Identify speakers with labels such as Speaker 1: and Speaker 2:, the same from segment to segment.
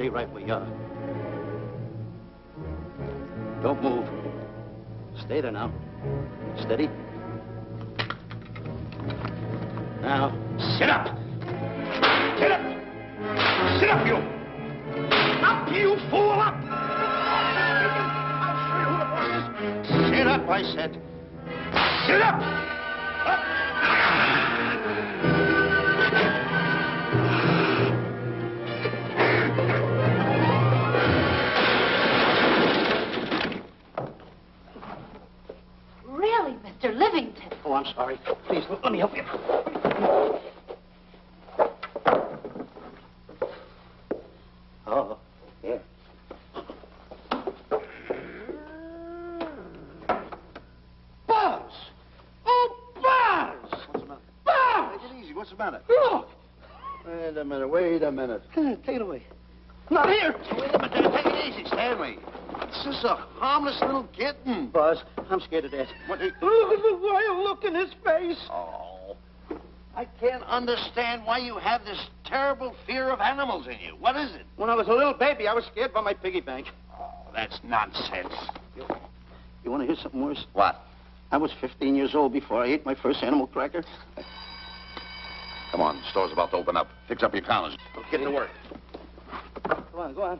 Speaker 1: Stay right where you are. Don't move. Stay there now. Steady. Now, sit up! Sit up! Sit up, you! Up, you fool! Up! I'll show you who the boss is. Sit up, I said. Sit up! Up!
Speaker 2: Really, Mr. Livington?
Speaker 1: Oh, I'm sorry. Please, let me help you. Oh, yeah. Buzz! Oh, Buzz!
Speaker 3: What's the matter?
Speaker 1: Buzz!
Speaker 3: Take it easy. What's the matter?
Speaker 1: Look!
Speaker 3: Wait a minute.
Speaker 1: Take it away. Not here!
Speaker 3: Wait a minute. Take it easy, Stanley. It's just a harmless little kitten.
Speaker 1: Buzz, I'm scared to death.
Speaker 3: What?
Speaker 1: Look at the wild look in his face.
Speaker 3: Oh. I can't understand why you have this terrible fear of animals in you. What is it?
Speaker 1: When I was a little baby, I was scared by my piggy bank.
Speaker 3: Oh, that's nonsense.
Speaker 1: You want to hear something worse?
Speaker 3: What?
Speaker 1: I was 15 years old before I ate my first animal cracker.
Speaker 3: Come on, the store's about to open up. Fix up your counters. Let's get to work.
Speaker 1: Go on, go on.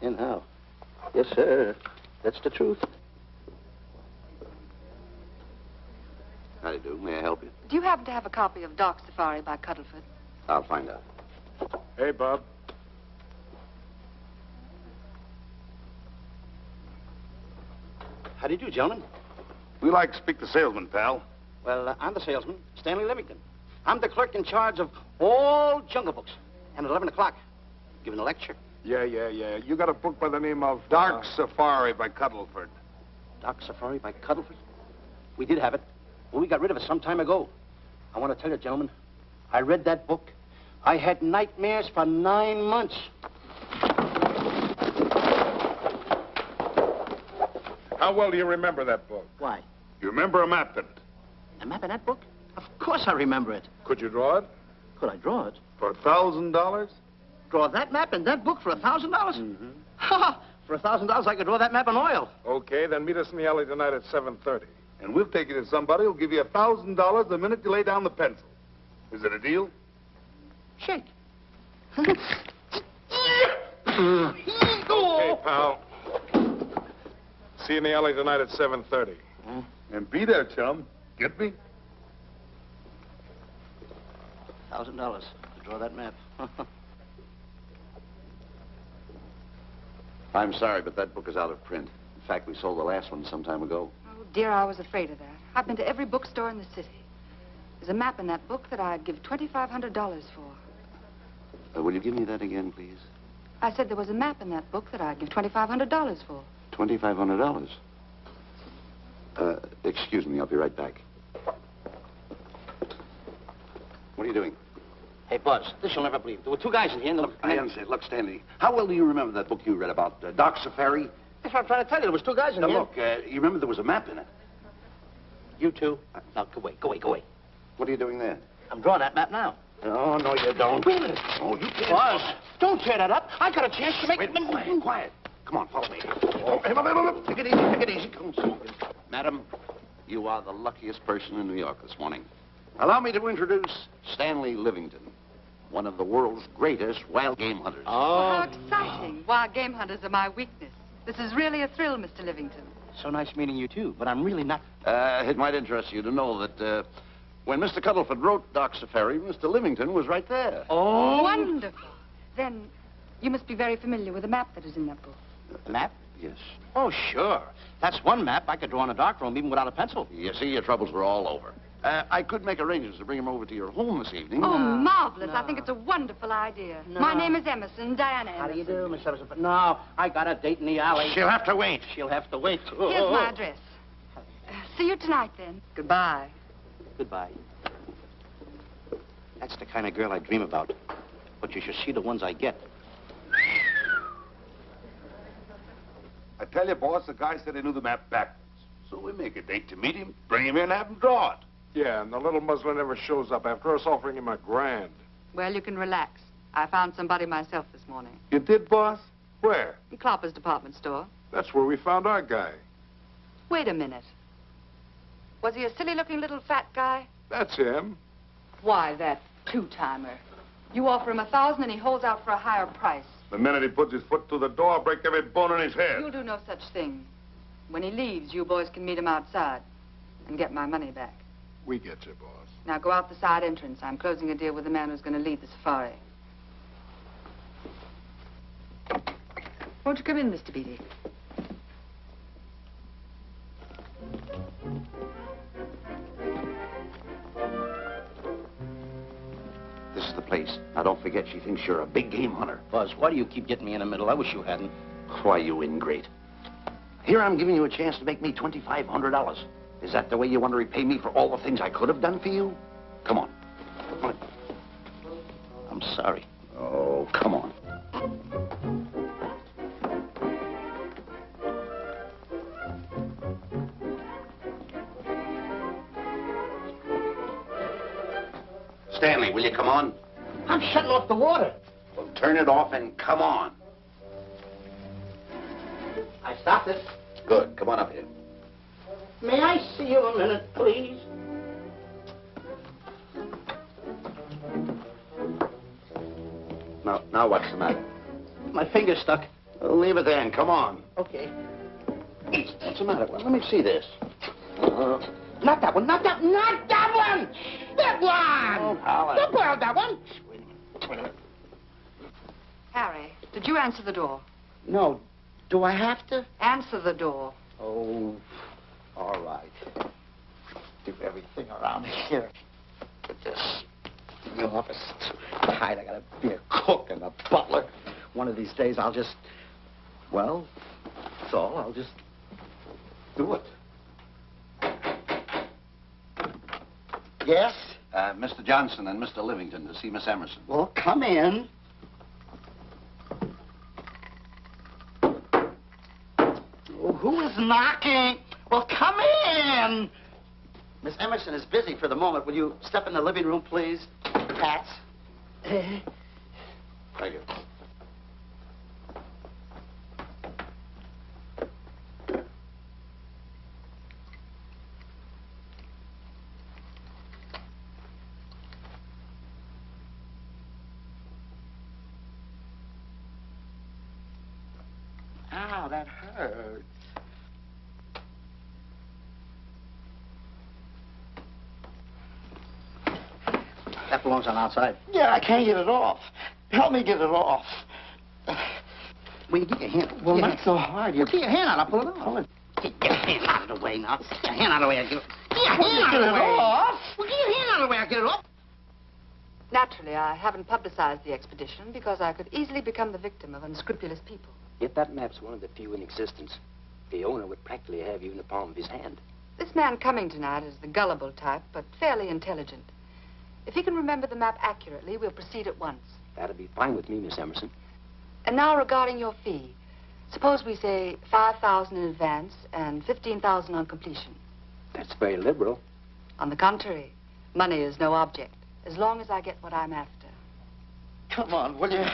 Speaker 1: In how? Yes, sir. That's the truth.
Speaker 3: How do you do? May I help you?
Speaker 4: Do you happen to have a copy of Dark Safari by Cuddleford?
Speaker 3: I'll find out.
Speaker 5: Hey, Bob.
Speaker 1: How do you do, gentlemen?
Speaker 3: We like to speak to salesman, pal.
Speaker 1: Well, I'm the salesman, Stanley Livington. I'm the clerk in charge of all Jungle Books. And at 11 o'clock, giving a lecture.
Speaker 5: Yeah. You got a book by the name of...
Speaker 3: Dark Safari by Cuddleford.
Speaker 1: Dark Safari by Cuddleford? We did have it. Well, we got rid of it some time ago. I want to tell you, gentlemen, I read that book. I had nightmares for 9 months.
Speaker 5: How well do you remember that book?
Speaker 1: Why?
Speaker 3: You remember a map in it?
Speaker 1: A map in that book? Of course I remember it.
Speaker 5: Could you draw it?
Speaker 1: Could I draw it?
Speaker 3: For $1,000?
Speaker 1: Draw that map in that book for $1,000?
Speaker 3: Mm-hmm.
Speaker 1: Ha! For $1,000, I could draw that map in oil.
Speaker 5: Okay, then meet us in the alley tonight at 7:30.
Speaker 3: And we'll take you to somebody who'll give you $1,000 the minute you lay down the pencil. Is it a deal?
Speaker 1: Shake.
Speaker 5: Okay, pal. See you in the alley tonight at 7:30.
Speaker 3: And be there, chum. Get me?
Speaker 1: $1,000 to draw that map.
Speaker 3: I'm sorry, but that book is out of print. In fact, we sold the last one some time ago.
Speaker 4: Oh, dear, I was afraid of that. I've been to every bookstore in the city. There's a map in that book that I'd give $2,500 for.
Speaker 3: Will you give me that again, please?
Speaker 4: I said there was a map in that book that I'd give $2,500 for.
Speaker 3: $2,500. Excuse me, I'll be right back. What are you doing?
Speaker 1: Hey, Buzz, this you'll never believe. There were two guys in here and...
Speaker 3: Look, I understand. Look, Stanley, how well do you remember that book you read about Dark Safari?
Speaker 1: That's what I'm trying to tell you. There was two guys in
Speaker 3: Now,
Speaker 1: here.
Speaker 3: look, you remember there was a map in it.
Speaker 1: You two. Now, go away.
Speaker 3: What are you doing there?
Speaker 1: I'm drawing that map now.
Speaker 3: Oh, no, you don't.
Speaker 1: Wait a minute.
Speaker 3: Oh, you can't.
Speaker 1: Buzz, don't tear that up. I got a chance to make...
Speaker 3: Wait, quiet. Come on, follow me. Oh, hey, take it easy. Come on. Madam, you are the luckiest person in New York this morning. Allow me to introduce Stanley Livington, one of the world's greatest wild game hunters.
Speaker 4: Oh, how exciting. Wild game hunters are my weakness. This is really a thrill, Mr. Livington.
Speaker 1: So nice meeting you, too, but I'm really not...
Speaker 3: It might interest you to know that when Mr. Cuddleford wrote Dark Safari, Mr. Livington was right there.
Speaker 1: Oh!
Speaker 4: Wonderful. Then you must be very familiar with the map that is in that book.
Speaker 1: Map?
Speaker 3: Yes.
Speaker 1: Oh, sure. That's one map I could draw in a darkroom even without a pencil.
Speaker 3: You see, your troubles were all over. I could make arrangements to bring him over to your home this evening.
Speaker 4: Oh, marvelous.
Speaker 1: No.
Speaker 4: I think it's a wonderful idea.
Speaker 1: No.
Speaker 4: My name is Emerson, Diana Emerson.
Speaker 1: How do you do, Miss Emerson? But no, I got a date in the alley.
Speaker 3: She'll have to wait.
Speaker 1: She'll have to wait.
Speaker 4: Here's my address. See you tonight, then. Goodbye.
Speaker 1: Goodbye. That's the kind of girl I dream about. But you should see the ones I get.
Speaker 3: I tell you, boss, the guy said he knew the map backwards. So we make a date to meet him, bring him in, have him draw it.
Speaker 5: Yeah, and the little muzzler never shows up after us offering him $1,000.
Speaker 4: Well, you can relax. I found somebody myself this morning.
Speaker 5: You did, boss? Where?
Speaker 4: In Clopper's department store.
Speaker 5: That's where we found our guy.
Speaker 4: Wait a minute. Was he a silly-looking little fat guy?
Speaker 5: That's him.
Speaker 4: Why, that two-timer. You offer him $1,000 and he holds out for a higher price.
Speaker 5: The minute he puts his foot through the door, I'll break every bone in his head.
Speaker 4: You'll do no such thing. When he leaves, you boys can meet him outside and get my money back.
Speaker 5: We get you, boss.
Speaker 4: Now go out the side entrance. I'm closing a deal with the man who's going to lead the safari. Won't you come in, Mr. Beatty?
Speaker 3: This is the place. Now, don't forget, she thinks you're a big game hunter.
Speaker 1: Buzz, why do you keep getting me in the middle? I wish you hadn't.
Speaker 3: Why, you ingrate. Here I'm giving you a chance to make me $2,500. Is that the way you want to repay me for all the things I could have done for you? Come on. Come on.
Speaker 1: I'm sorry.
Speaker 3: Oh, come on. Stanley, will you come on?
Speaker 1: I'm shutting off the water.
Speaker 3: Well, turn it off and come on.
Speaker 1: I stopped it.
Speaker 3: Good. Come on up here.
Speaker 1: May I see you a minute, please?
Speaker 3: Now what's the matter?
Speaker 1: My finger's stuck.
Speaker 3: Leave it there and come on.
Speaker 1: Okay.
Speaker 3: What's the matter? Well, let me see this.
Speaker 1: Not that one, not that one! That one!
Speaker 3: Oh, Howard.
Speaker 1: Don't borrow that one!
Speaker 3: Wait a minute.
Speaker 4: Harry, did you answer the door?
Speaker 1: No. Do I have to?
Speaker 4: Answer the door.
Speaker 1: Oh, all right. Do everything around here. But this, the office is too tight. I gotta be a cook and a butler. One of these days I'll just, well, that's all. I'll just do it. Yes?
Speaker 3: Mr. Johnson and Mr. Livington to see Miss Emerson.
Speaker 1: Well, come in. Oh, who is knocking? Well, come in. Miss Emerson is busy for the moment. Will you step in the living room, please? Hats.
Speaker 3: Thank you.
Speaker 1: Ow, that hurts. That belongs on outside. Yeah, I can't get it off. Help me get it off. Will you get your hand? Well, not so hard. Get your hand out. I'll pull it off. Get your hand out of the way now. Get your hand out of the way. I'll get it. Get your hand out of the way. Off. Well, get your hand out of the way. I'll get it off.
Speaker 4: Naturally, I haven't publicized the expedition because I could easily become the victim of unscrupulous people.
Speaker 6: Yet that map's one of the few in existence. The owner would practically have you in the palm of his hand.
Speaker 4: This man coming tonight is the gullible type, but fairly intelligent. If he can remember the map accurately, we'll proceed at once.
Speaker 6: That'd be fine with me, Miss Emerson.
Speaker 4: And now regarding your fee. Suppose we say $5,000 in advance and $15,000 on completion.
Speaker 6: That's very liberal.
Speaker 4: On the contrary, money is no object, as long as I get what I'm after.
Speaker 1: Come on, will you?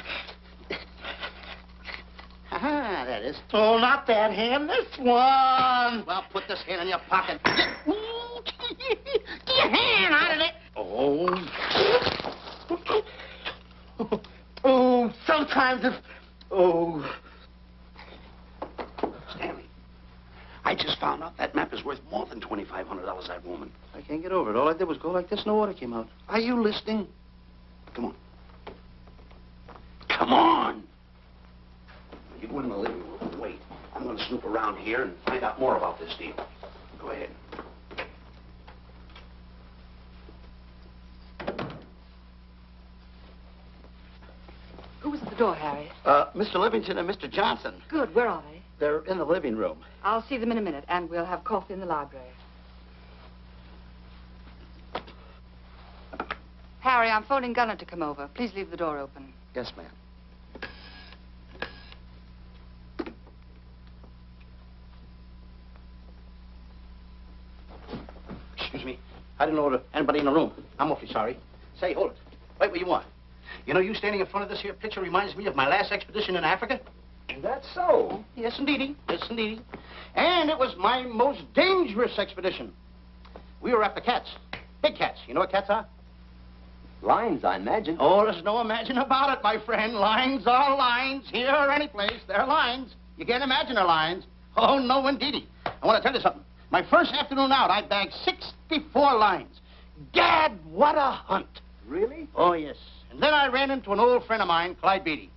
Speaker 1: Ah, that is. Oh, not that hand, this one. Well, put this hand in your pocket. Get your hand out of it. Oh. Oh, sometimes if... Oh.
Speaker 3: Stanley, I just found out that map is worth more than $2,500, that woman.
Speaker 1: I can't get over it. All I did was go like this and the water came out.
Speaker 3: Are you listening? Come on. Come on. You go in the living room and wait. I'm going to snoop around here and find out more about this deal. Go ahead.
Speaker 4: Who was at the door, Harry?
Speaker 1: Mr. Livington and Mr. Johnson.
Speaker 4: Good, where are they?
Speaker 1: They're in the living room.
Speaker 4: I'll see them in a minute, and we'll have coffee in the library. Harry, I'm phoning Gunner to come over. Please leave the door open.
Speaker 1: Yes, ma'am.
Speaker 3: Excuse me.
Speaker 7: I didn't know there anybody in the room. I'm awfully sorry. Say, hold it. Wait where you are. You know, you standing in front of this here picture reminds me of my last expedition in Africa.
Speaker 6: Is that so?
Speaker 7: Yes, indeedy. Yes, indeedy. And it was my most dangerous expedition. We were after cats. Big cats. You know what cats are?
Speaker 6: Lions, I imagine.
Speaker 7: Oh, there's no imagine about it, my friend. Lions are lions. Here or any place, they're lions. You can't imagine they're lions. Oh, no, indeedy. I want to tell you something. My first afternoon out, I bagged 64 lions. Gad, what a hunt.
Speaker 6: Really?
Speaker 7: Oh, yes. And then I ran into an old friend of mine, Clyde Beatty.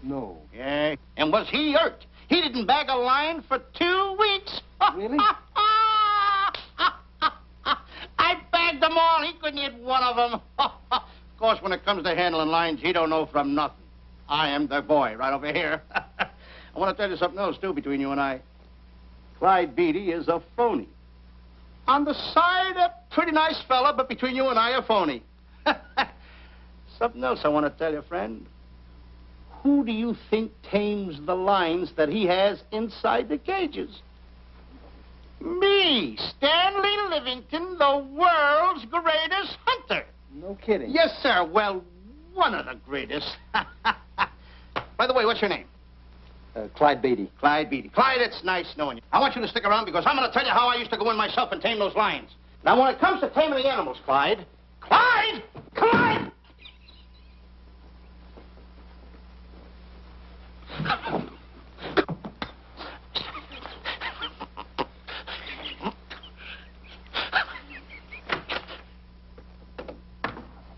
Speaker 6: No.
Speaker 7: Yeah. And was he hurt? He didn't bag a lion for 2 weeks.
Speaker 6: Really?
Speaker 7: I bagged them all. He couldn't hit one of them. Of course, when it comes to handling lions, he don't know from nothing. I am the boy right over here. I want to tell you something else, too, between you and I. Clyde Beatty is a phony. On the side, a pretty nice fella, but between you and I, a phony. Something else I want to tell you, friend. Who do you think tames the lions that he has inside the cages? Me, Stanley Livington, the world's greatest hunter.
Speaker 6: No kidding.
Speaker 7: Yes, sir. Well, one of the greatest. By the way, what's your name?
Speaker 6: Clyde Beatty.
Speaker 7: Clyde Beatty. Clyde, it's nice knowing you. I want you to stick around because I'm going to tell you how I used to go in myself and tame those lions. Now, when it comes to taming the animals, Clyde... Clyde! Clyde!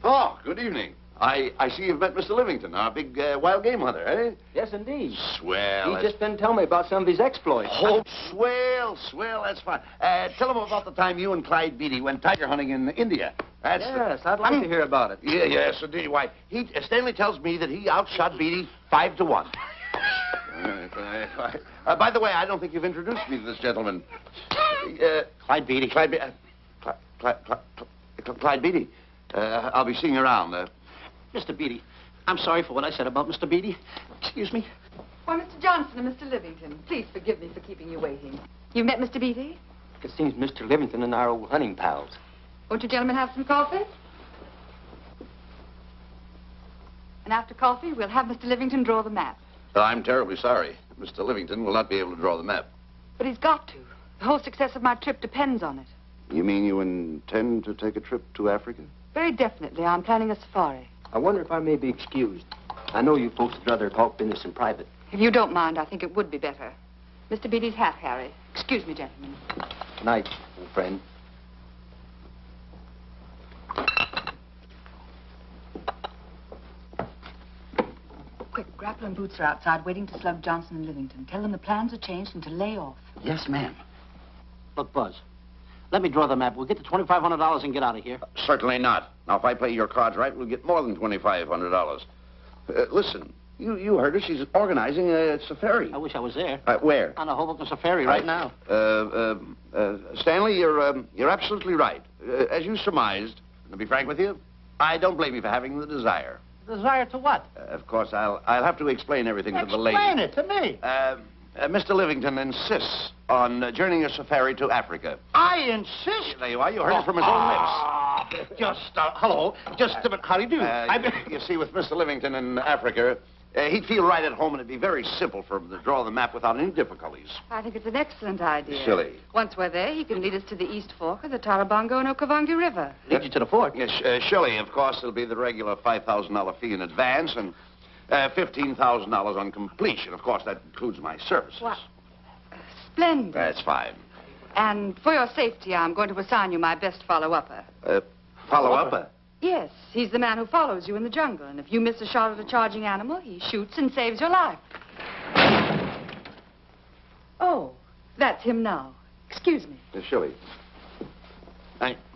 Speaker 3: Oh, good evening. I see you've met Mr. Livington, our big wild game hunter, eh?
Speaker 6: Yes, indeed.
Speaker 3: Swell.
Speaker 6: He's just been telling me about some of his exploits.
Speaker 3: Oh, swell, that's fine. Tell him about the time you and Clyde Beatty went tiger hunting in India. That's
Speaker 6: Yes, I'd like to hear about it.
Speaker 3: Yeah, yes, indeed. Why, Stanley tells me that he outshot Beatty 5-1. By the way, I don't think you've introduced me to this gentleman.
Speaker 7: Clyde Beatty.
Speaker 3: Clyde Beatty. I'll be seeing you around.
Speaker 7: Mr. Beatty, I'm sorry for what I said about Mr. Beatty. Excuse me.
Speaker 4: Why, Mr. Johnson and Mr. Livington, please forgive me for keeping you waiting. You met Mr. Beatty?
Speaker 6: It seems Mr. Livington and I are old hunting pals.
Speaker 4: Won't you gentlemen have some coffee? And after coffee, we'll have Mr. Livington draw the map.
Speaker 3: I'm terribly sorry. Mr. Livington will not be able to draw the map.
Speaker 4: But he's got to. The whole success of my trip depends on it.
Speaker 3: You mean you intend to take a trip to Africa?
Speaker 4: Very definitely. I'm planning a safari.
Speaker 6: I wonder if I may be excused. I know you folks would rather talk business in private.
Speaker 4: If you don't mind, I think it would be better. Mr. Beatty's hat, Harry. Excuse me, gentlemen.
Speaker 6: Night, old friend.
Speaker 4: Quick, Grapple and Boots are outside waiting to slug Johnson and Livington. Tell them the plans are changed and to lay off.
Speaker 7: Yes, ma'am. Look, Buzz, let me draw the map. We'll get the $2,500 and get out of here.
Speaker 3: Certainly not. Now, if I play your cards right, we'll get more than $2,500. Listen, you heard her. She's organizing a safari.
Speaker 7: I wish I was there.
Speaker 3: Where?
Speaker 7: On a Hoboken safari right now.
Speaker 3: Stanley, you're absolutely right. As you surmised, to be frank with you, I don't blame you for having the desire.
Speaker 7: Desire to what?
Speaker 3: Of course, I'll have to explain everything to the lady.
Speaker 7: Explain it to me.
Speaker 3: Mr. Livington insists on journeying a safari to Africa.
Speaker 7: I insist.
Speaker 3: There you are. You heard it from his own lips.
Speaker 7: Hello. Just a minute. How do you do?
Speaker 3: You see, with Mr. Livington in Africa, he'd feel right at home, and it'd be very simple for him to draw the map without any difficulties.
Speaker 4: I think it's an excellent idea.
Speaker 3: Silly.
Speaker 4: Once we're there, he can lead us to the East Fork of the Tarabongo and Okavango River.
Speaker 7: Lead you to the fort.
Speaker 3: Yes, Shirley, of course, it'll be the regular $5,000 fee in advance and $15,000 on completion. Of course, that includes my services.
Speaker 4: What? Splendid.
Speaker 3: That's fine.
Speaker 4: And for your safety, I'm going to assign you my best follow-upper.
Speaker 3: Follow-up?
Speaker 4: Yes, he's the man who follows you in the jungle. And if you miss a shot at a charging animal, he shoots and saves your life. Oh, that's him now. Excuse me.
Speaker 3: Shirley.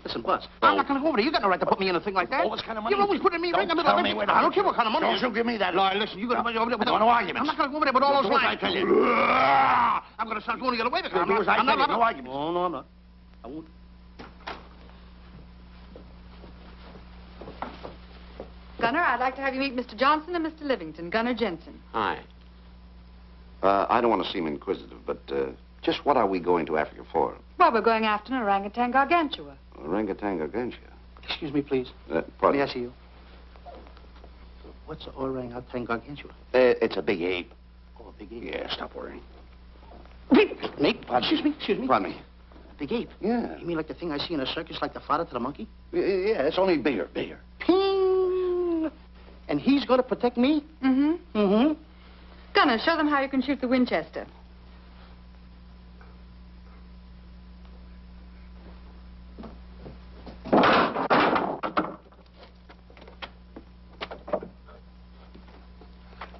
Speaker 7: Listen, Buzz, I'm not going to go over there. You got no right to put me in a thing like that.
Speaker 3: Oh, what kind of money?
Speaker 7: You're always putting me right in the middle of it. I don't care what kind of money.
Speaker 3: Don't you give me that.
Speaker 7: No, listen, you're going to be over there with
Speaker 3: no arguments.
Speaker 7: I'm not going to go over there with all those lines.
Speaker 3: I tell you.
Speaker 7: I'm going to start going to get away with it.
Speaker 3: Do as I tell you. No arguments.
Speaker 7: No, I'm not. I won't.
Speaker 4: Gunner, I'd like to have you meet Mr. Johnson and Mr. Livington, Gunner Jensen.
Speaker 3: Hi. I don't want to seem inquisitive, but Just what are we going to Africa for?
Speaker 4: Well, we're going after an orangutan gargantua.
Speaker 3: Orangutan gargantua.
Speaker 7: Excuse me, please.
Speaker 3: Pardon?
Speaker 7: May I see you? What's orangutan gargantua?
Speaker 3: It's a big ape.
Speaker 7: Oh, a big ape.
Speaker 3: Yeah, stop worrying.
Speaker 7: Me? Excuse me.
Speaker 3: Pardon me.
Speaker 7: A big ape?
Speaker 3: Yeah.
Speaker 7: You mean like the thing I see in a circus, like the fodder to the monkey?
Speaker 3: Yeah, it's only bigger.
Speaker 7: Ping! And he's going to protect me?
Speaker 4: Mm-hmm.
Speaker 7: Mm-hmm.
Speaker 4: Gunner, show them how you can shoot the Winchester.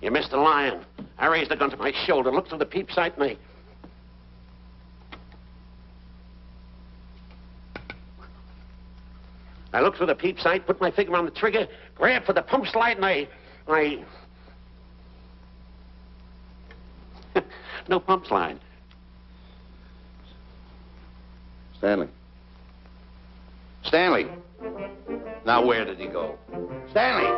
Speaker 8: You missed the lion. I raised the gun to my shoulder, looked through the peep sight, and I looked through the peep sight, put my finger on the trigger, grabbed for the pump slide, and I... No pump slide.
Speaker 3: Stanley. Stanley. Now, where did he go? Stanley!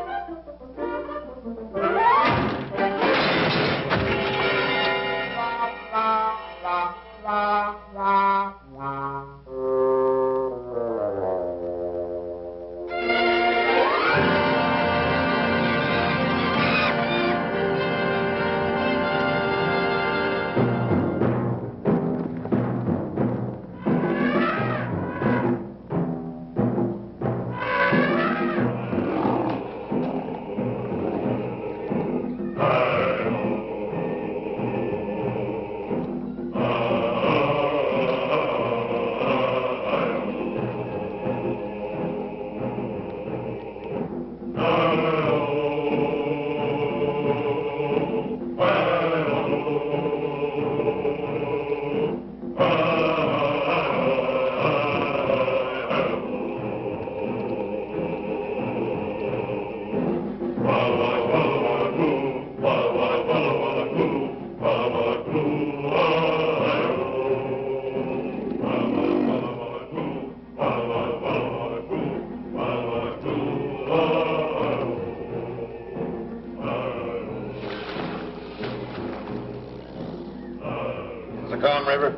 Speaker 3: River.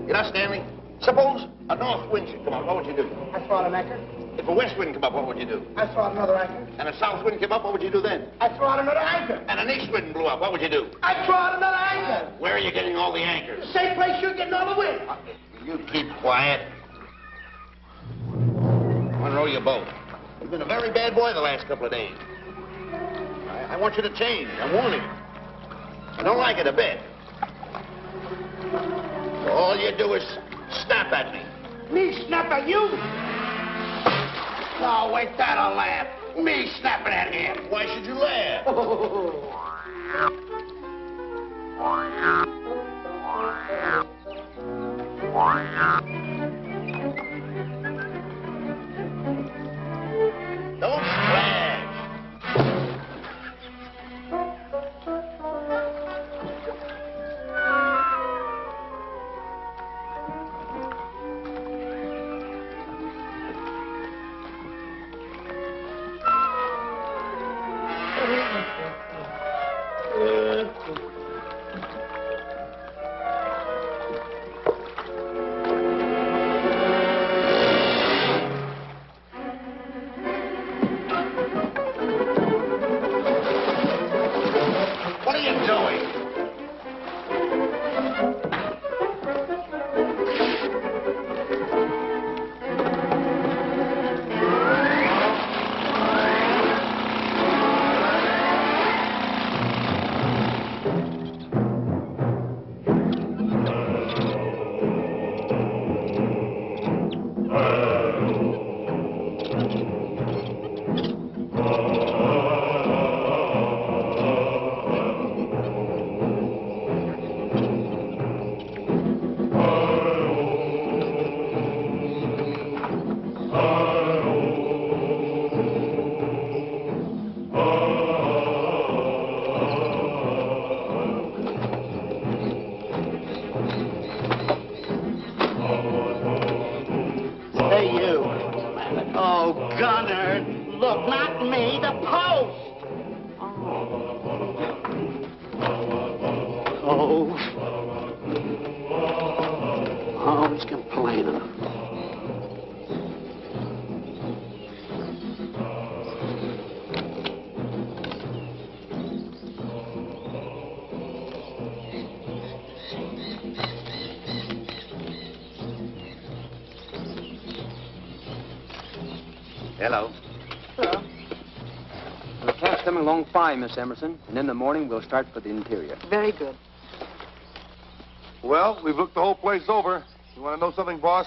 Speaker 3: You know, Stanley, suppose a north wind should come up, what would you do?
Speaker 7: I throw out an anchor.
Speaker 3: If a west wind come up, what would you do?
Speaker 7: I throw out another anchor.
Speaker 3: And a south wind came up, what would you do then?
Speaker 7: I throw out another anchor.
Speaker 3: And an east wind blew up, what would you do?
Speaker 7: I throw out another anchor.
Speaker 3: Where are you getting all the anchors?
Speaker 7: The same place you're getting all the wind.
Speaker 3: You keep quiet. Unroll your boat. You've been a very bad boy the last couple of days. I want you to change. I'm warning you. I don't like it a bit. So all you do is snap at me.
Speaker 7: Me snap at you?
Speaker 3: No, wait, that'll laugh. Me snapping at him. Why should you laugh? Don't splash. What are you doing?
Speaker 7: Hey, you. Oh, Gunner. Look, not me, the post. Oh.
Speaker 6: Hello.
Speaker 4: Hello.
Speaker 6: We'll catch them along fine, Miss Emerson, and in the morning we'll start for the interior.
Speaker 4: Very good.
Speaker 5: Well, we've looked the whole place over. You want to know something, boss?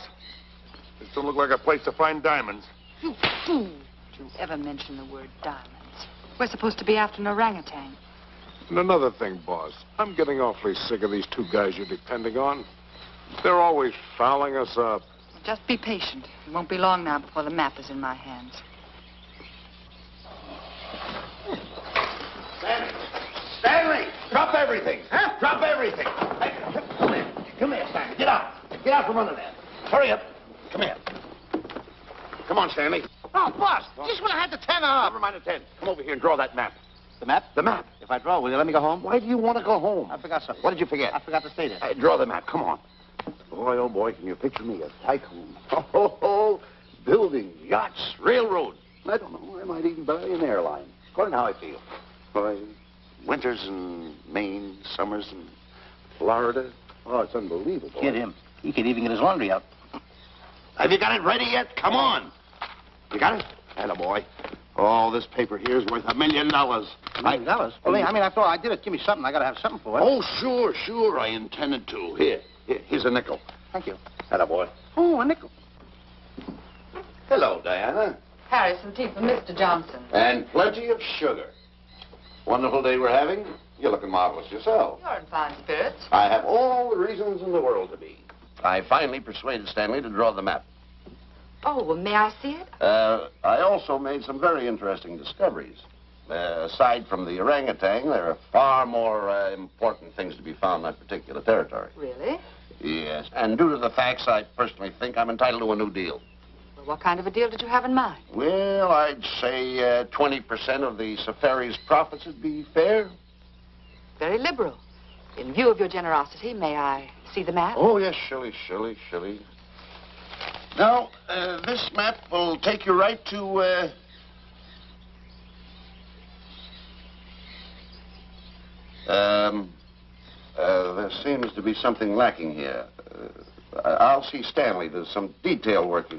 Speaker 5: This don't look like a place to find diamonds.
Speaker 4: You fool. Don't you ever mention the word diamonds. We're supposed to be after an orangutan.
Speaker 5: And another thing, boss. I'm getting awfully sick of these two guys you're depending on. They're always fouling us up.
Speaker 4: Just be patient. It won't be long now before the map is in my hands.
Speaker 3: Stanley! Drop everything! Huh? Drop everything! Hey, come here. Come here, Stanley. Get out. Get out from under there. Hurry up. Come here. Come on, Stanley.
Speaker 7: Oh, boss, just when I had the 10 up.
Speaker 3: Never mind the 10. Come over here and draw that map.
Speaker 7: The map?
Speaker 3: The map.
Speaker 7: If I draw, will you let me go home?
Speaker 3: Why do you want to go home?
Speaker 7: I forgot something.
Speaker 3: What did you forget?
Speaker 7: I forgot to stay there.
Speaker 3: Draw the map. Come on. Boy, oh, boy, can you picture me? A tycoon. Oh, building yachts, railroads. I don't know. I might even buy an airline. According to how I feel. Boy, winters in Maine, summers in Florida. Oh, it's unbelievable.
Speaker 7: Kid him. He could even get his laundry out.
Speaker 3: Have you got it ready yet? Come on. You got it? Attaboy. Oh, this paper here is worth $1 million.
Speaker 7: $1 million? Well, I mean, after all, I did it. Give me something. I got to have something for it.
Speaker 3: Oh, sure. I intended to. Here's a nickel.
Speaker 7: Thank you.
Speaker 3: Attaboy.
Speaker 7: Oh, a nickel.
Speaker 3: Hello, Diana.
Speaker 4: Harry, some tea for Mr. Johnson.
Speaker 3: And plenty of sugar. Wonderful day we're having. You're looking marvelous yourself.
Speaker 4: You're in fine spirits.
Speaker 3: I have all the reasons in the world to be. I finally persuaded Stanley to draw the map.
Speaker 4: Oh, well, may I see it?
Speaker 3: I also made some very interesting discoveries. Aside from the orangutan, there are far more important things to be found in that particular territory.
Speaker 4: Really?
Speaker 3: Yes. And due to the facts, I personally think I'm entitled to a new deal.
Speaker 4: Well, what kind of a deal did you have in mind?
Speaker 3: Well, I'd say 20% of the safari's profits would be fair.
Speaker 4: Very liberal. In view of your generosity, may I see the map?
Speaker 3: Oh, yes, Shirley. Now, this map will take you right to, there seems to be something lacking here. I'll see Stanley. There's some detail work.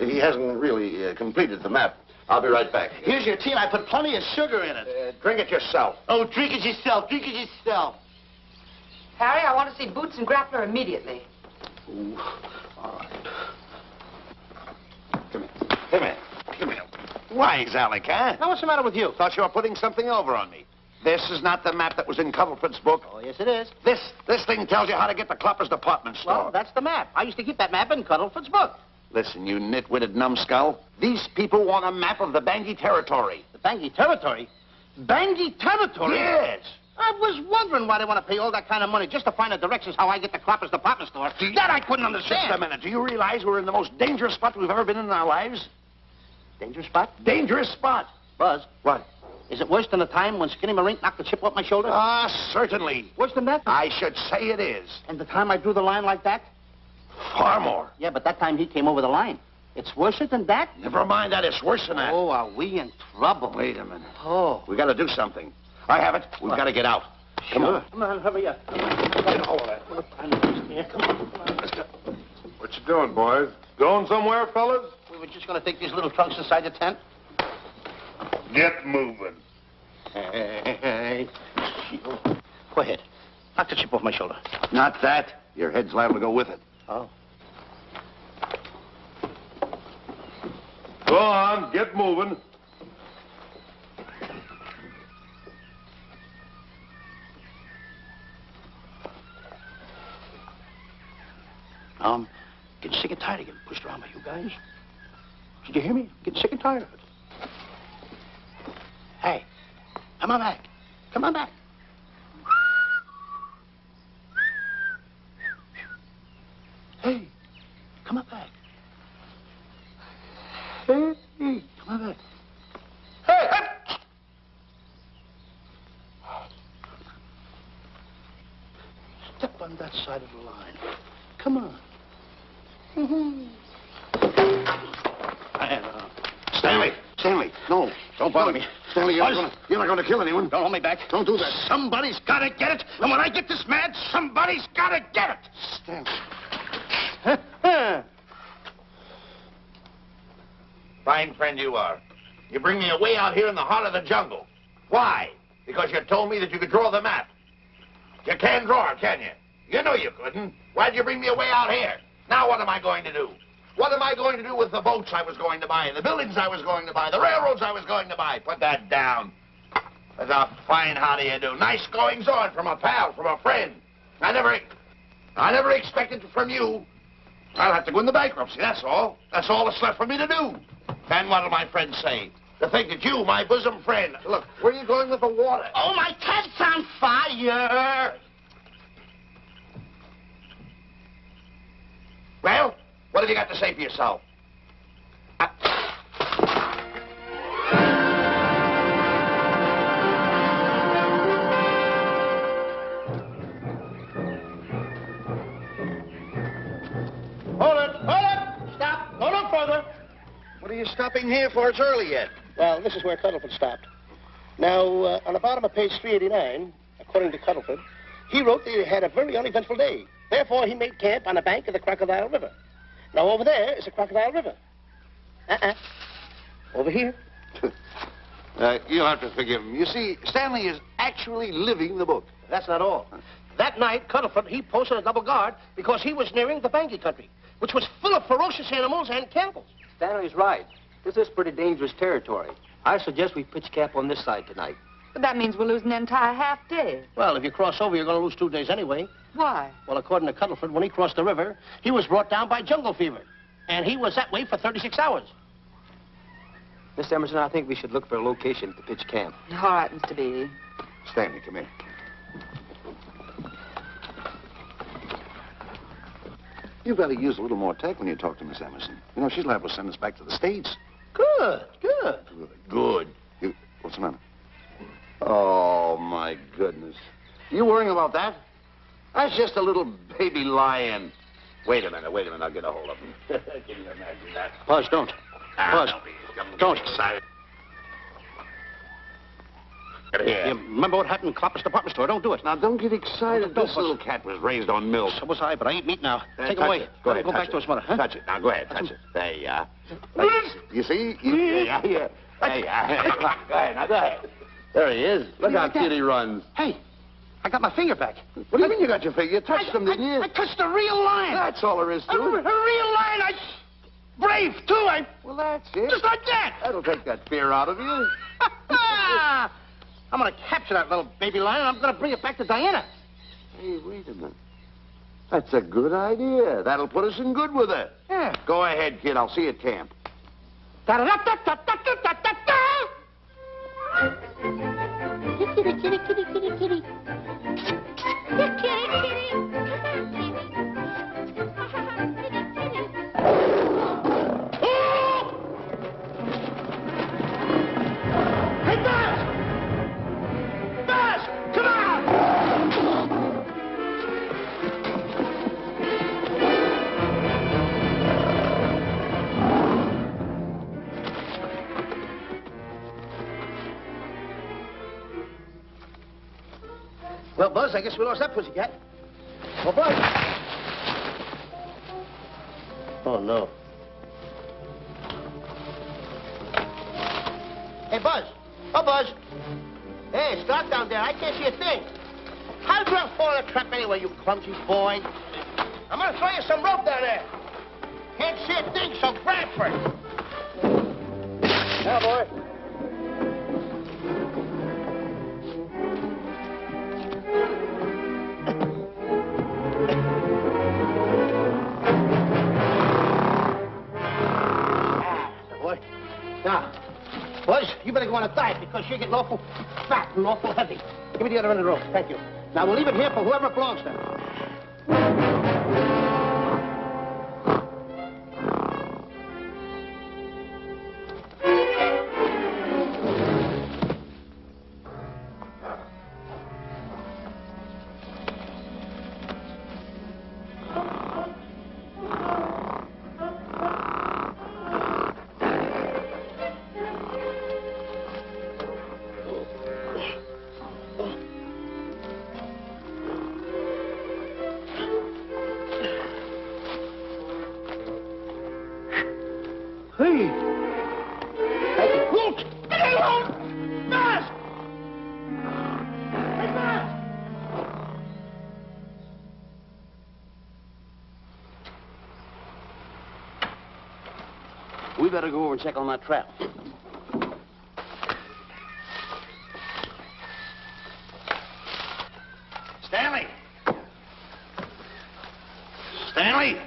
Speaker 3: He hasn't really completed the map. I'll be right back.
Speaker 7: Here's your tea, and I put plenty of sugar in it.
Speaker 3: Drink it yourself.
Speaker 7: Oh, drink it yourself. Drink it yourself.
Speaker 4: Harry, I want to see Boots and Grappler immediately.
Speaker 3: Ooh. All right. Come here. Why, Alec, huh?
Speaker 7: Now, what's the matter with you?
Speaker 3: Thought you were putting something over on me. This is not the map that was in Cuddlepin's book.
Speaker 7: Oh, yes, it is.
Speaker 3: This thing tells you how to get to Clopper's department store.
Speaker 7: Well, that's the map. I used to keep that map in Cuddlefoot's book.
Speaker 3: Listen, you nitwitted numbskull. These people want a map of the Bangui territory.
Speaker 7: The Bangui territory? Bangui territory?
Speaker 3: Yes.
Speaker 7: I was wondering why they want to pay all that kind of money just to find the directions how I get to Clopper's department store. That I couldn't understand.
Speaker 3: Just a minute. Do you realize we're in the most dangerous spot we've ever been in our lives?
Speaker 7: Dangerous spot?
Speaker 3: Dangerous spot.
Speaker 7: Buzz.
Speaker 3: What?
Speaker 7: Is it worse than the time when Skinny Marink knocked the chip off my shoulder?
Speaker 3: Certainly.
Speaker 7: Worse than that?
Speaker 3: I should say it is.
Speaker 7: And the time I drew the line like that?
Speaker 3: Far more.
Speaker 7: Yeah, but that time he came over the line. It's worse than that?
Speaker 3: Never mind that. It's worse than that.
Speaker 7: Oh, are we in trouble?
Speaker 3: Wait a minute.
Speaker 7: Oh.
Speaker 3: We got to do something. I have it. We've got to get out. Come on.
Speaker 7: Come on, hurry up.
Speaker 3: Get hold of that.
Speaker 7: Come on, let's go.
Speaker 5: What you doing, boys? Going somewhere, fellas?
Speaker 7: We were just going to take these little trunks inside the tent.
Speaker 5: Get moving.
Speaker 7: Hey. Go ahead. Knock the chip off my shoulder.
Speaker 3: Not that. Your head's liable to go with it.
Speaker 7: Oh.
Speaker 5: Go on, get moving.
Speaker 7: Getting sick and tired of getting pushed around by you guys. Did you hear me? Getting sick and tired of it. Hey, come on back. Come on back. Hey, come on back. Hey, come on back. Hey, hey! Step on that side of the line. Come on.
Speaker 3: Stanley, no.
Speaker 7: Don't bother me.
Speaker 3: Stanley, you're not going to kill anyone.
Speaker 7: Don't hold me back.
Speaker 3: Don't do that.
Speaker 7: Somebody's got to get it. And when I get this mad, somebody's got to get it.
Speaker 3: Stanley. Fine friend you are. You bring me away out here in the heart of the jungle. Why? Because you told me that you could draw the map. You can't draw it, can you? You know you couldn't. Why'd you bring me away out here? Now what am I going to do? What am I going to do with the boats I was going to buy, the buildings I was going to buy, the railroads I was going to buy? Put that down. That's a fine how do you do. Nice goings on from a pal, from a friend. I never expected it from you. I'll have to go into bankruptcy, that's all. That's all that's left for me to do. And what'll my friends say? To think that you, my bosom friend... Look, where are you going with the water?
Speaker 7: Oh, my cat's on fire!
Speaker 3: Well, what have you got to say for yourself?
Speaker 7: Hold it! Stop! Go no further!
Speaker 3: What are you stopping here for? It's early yet.
Speaker 9: Well, this is where Cuddleford stopped. Now, on the bottom of page 389, according to Cuddleford, he wrote that he had a very uneventful day. Therefore, he made camp on the bank of the Crocodile River. Now, over there is the Crocodile River. Over here.
Speaker 3: You'll have to forgive him. You see, Stanley is actually living the book.
Speaker 9: That's not all. That night, Cuddleford, he posted a double guard because he was nearing the Banky country, which was full of ferocious animals and cannibals.
Speaker 6: Stanley's right. This is pretty dangerous territory. I suggest we pitch camp on this side tonight.
Speaker 4: But that means we'll lose an entire half day.
Speaker 9: Well, if you cross over, you're going to lose 2 days anyway.
Speaker 4: Why?
Speaker 9: Well, according to Cuddleford, when he crossed the river, he was brought down by jungle fever. And he was that way for 36 hours.
Speaker 6: Miss Emerson, I think we should look for a location to pitch camp.
Speaker 4: All right, Mr. Beatty.
Speaker 3: Stanley, come here. You better use a little more tact when you talk to Miss Emerson. You know, she's liable to send us back to the States.
Speaker 9: Good.
Speaker 3: Good. What's the matter? Oh, my goodness. You worrying about that? That's just a little baby lion. Wait a minute. I'll get a hold of him. Can you imagine that?
Speaker 9: Buzz, don't. Buzz, don't.
Speaker 3: Excited. Get here.
Speaker 9: You remember what happened in Clopper's department store? Don't do it.
Speaker 3: Now, don't get excited.
Speaker 9: Don't,
Speaker 3: This little cat was raised on milk.
Speaker 9: So was I, but I ain't meat now. Take him
Speaker 3: Touch
Speaker 9: away.
Speaker 3: it. Go ahead,
Speaker 9: Go
Speaker 3: touch
Speaker 9: back
Speaker 3: it.
Speaker 9: to his mother, huh?
Speaker 3: Touch it. Now, go ahead, touch it. There you are. You see? Yeah. There you are. Come on, go ahead. Now, go ahead. There he is. Look how cute he runs.
Speaker 9: Hey, I got my finger back.
Speaker 3: What do you mean you got your finger? You touched him, didn't you?
Speaker 7: I touched a real lion.
Speaker 3: That's all there is to
Speaker 7: A real
Speaker 3: it.
Speaker 7: lion. Brave, too.
Speaker 3: Well, that's it.
Speaker 7: Just like that.
Speaker 3: That'll take that fear out of you.
Speaker 7: I'm going to capture that little baby lion, and I'm going to bring it back to Diana.
Speaker 3: Hey, wait a minute. That's a good idea. That'll put us in good with her.
Speaker 7: Yeah.
Speaker 3: Go ahead, kid. I'll see you at camp.
Speaker 7: Da-da-da-da-da-da-da-da-da.
Speaker 2: Kitty, kitty, kitty, kitty, kitty. Kitty, kitty.
Speaker 7: Hey, Buzz! Buzz, come on!
Speaker 9: Well, Buzz, I guess we lost that pussycat. Well, Buzz. Oh, no. Hey, Buzz. Oh, Buzz. Hey, it's dark down there. I can't see a thing. How did you ever fall in a trap anyway, you clumsy boy? I'm going to throw you some rope down there. Can't see a thing, so grab for it. Now, boy. Boy. Now, Buzz, you better go on a diet because you're getting awful fat and awful heavy. Give me the other end of the rope. Thank you. Now, we'll leave it here for whoever it belongs to. Hey,
Speaker 8: we better go over and check on that trap.
Speaker 3: Stanley! Stanley!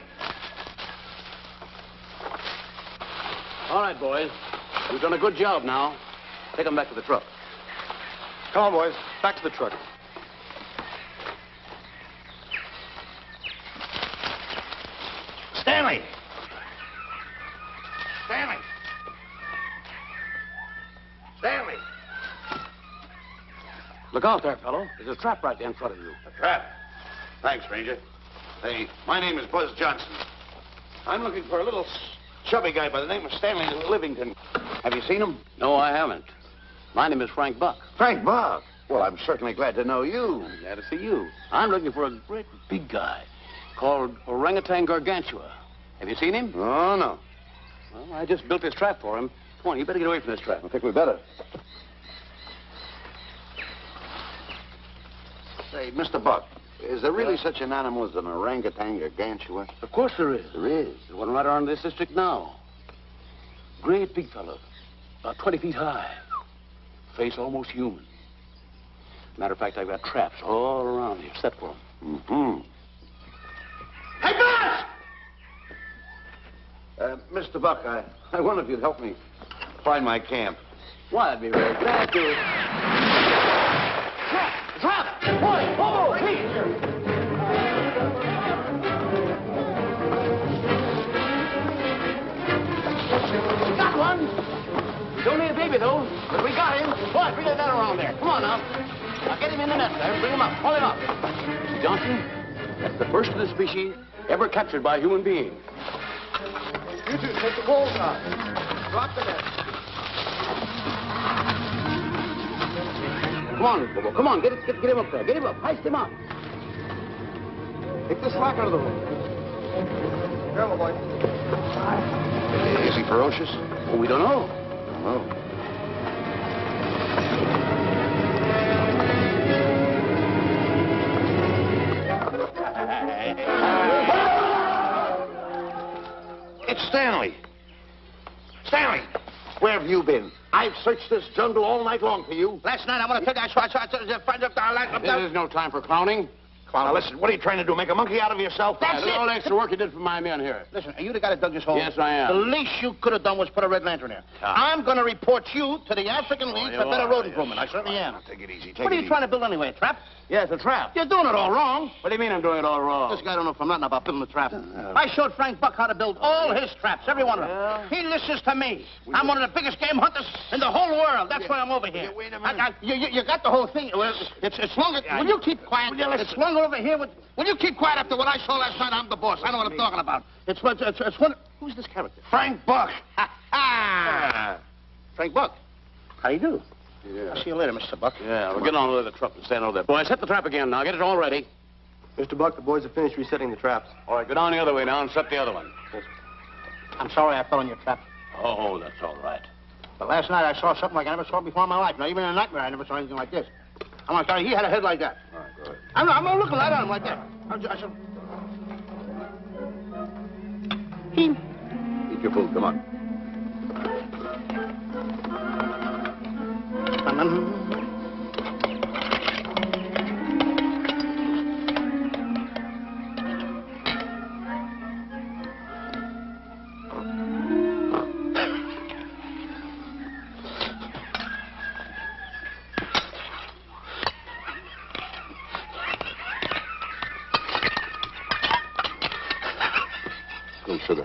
Speaker 8: All right, boys. We've done a good job now. Take them back to the truck.
Speaker 5: Come on, boys. Back to the truck.
Speaker 3: Stanley! Stanley! Stanley!
Speaker 8: Look out there, fellow. There's a trap right there in front of you.
Speaker 3: A trap? Thanks, Ranger. Hey, my name is Buzz Johnson. I'm looking for a little chubby guy by the name of Stanley Livington. Have you seen him?
Speaker 8: No, I haven't. My name is Frank Buck.
Speaker 3: Frank Buck. Well, I'm certainly glad to know you.
Speaker 8: I'm glad to see you. I'm looking for a great big guy called orangutan gargantua. Have you seen him?
Speaker 3: Oh, no.
Speaker 8: Well, I just built this trap for him. Come on, you better get away from this trap.
Speaker 3: I think we better. Say, Mr. Buck, is there really such an animal as an orangutan gargantua?
Speaker 8: Of course there is.
Speaker 3: There is.
Speaker 8: There's one right around this district now. Great big fellow, about 20 feet high. Face almost human. Matter of fact, I've got traps all around here set for him.
Speaker 3: Mm-hmm.
Speaker 9: Hey, Buzz!
Speaker 3: Mr. Buck, I wonder if you'd help me find my camp.
Speaker 8: Why, I'd be very glad to. Trap! Trap! Boy! Oh, please! Got one! We don't need a baby, though, but we got him. Boy, bring that around there. Come on, now. Now, get him in the net there. Bring him up. Hold him up. Johnson, that's the first of the species ever captured by a human being.
Speaker 9: You two take the balls out. Drop the net.
Speaker 8: Come on, Bobo. Come on. Get him up there. Get him up. Heist him up.
Speaker 9: Take the slack out of the hole. Careful, boy.
Speaker 3: Is he ferocious?
Speaker 8: Well, we don't know.
Speaker 3: Oh. It's Stanley. Stanley, where have you been? I've searched this jungle all night long for you.
Speaker 7: Last night, I want to take that shot.
Speaker 8: This is no time for clowning.
Speaker 3: Now, listen, what are you trying to do? Make a monkey out of yourself?
Speaker 7: That's
Speaker 8: All the
Speaker 7: it.
Speaker 8: extra work you did for my men here.
Speaker 7: Listen, are you the guy that dug this hole?
Speaker 8: Yes, I am.
Speaker 7: The least you could have done was put a red lantern there. I'm going to report you to the African League for better road improvement. I certainly am.
Speaker 3: Take it easy.
Speaker 7: What are you trying to build anyway, a trap?
Speaker 8: Yes, a trap.
Speaker 7: You're doing it all wrong.
Speaker 8: What do you mean I'm doing it all wrong?
Speaker 7: This guy don't know from nothing about building a trap. I showed Frank Buck how to build all his traps, every one of them. He listens to me. I'm one of the biggest game hunters in the whole world. That's why I'm over here.
Speaker 3: Wait a minute.
Speaker 7: You got the whole thing. Well, it's longer. Will you keep quiet? It's longer over here. Will you keep quiet after what I saw last night? I'm the boss. I know what I'm talking about. It's one. Who's this character?
Speaker 3: Frank Buck.
Speaker 7: Frank Buck. How do you do?
Speaker 8: Yeah.
Speaker 7: I'll see you later, Mr. Buck.
Speaker 8: Yeah, we're getting on with the truck and stand over there. Boys, set the trap again now. Get it all ready.
Speaker 6: Mr. Buck, the boys have finished resetting the traps.
Speaker 8: All right, go down the other way now and set the other one.
Speaker 7: I'm sorry I fell in your trap.
Speaker 8: Oh, that's all right.
Speaker 7: But last night I saw something like I never saw before in my life. Now, even in a nightmare, I never saw anything like this. I'm sorry, he had a head like that.
Speaker 8: All right, go ahead.
Speaker 7: I'm not looking right at him like that. I said...
Speaker 3: Eat your food. Come on. Good sugar.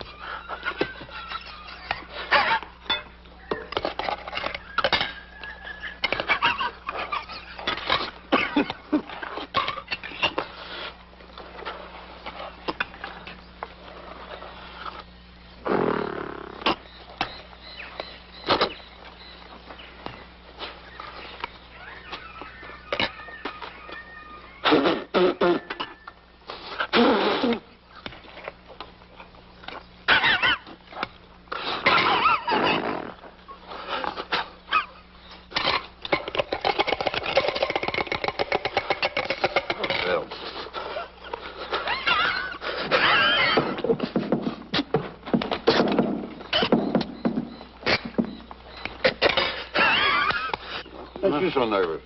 Speaker 3: you so nervous?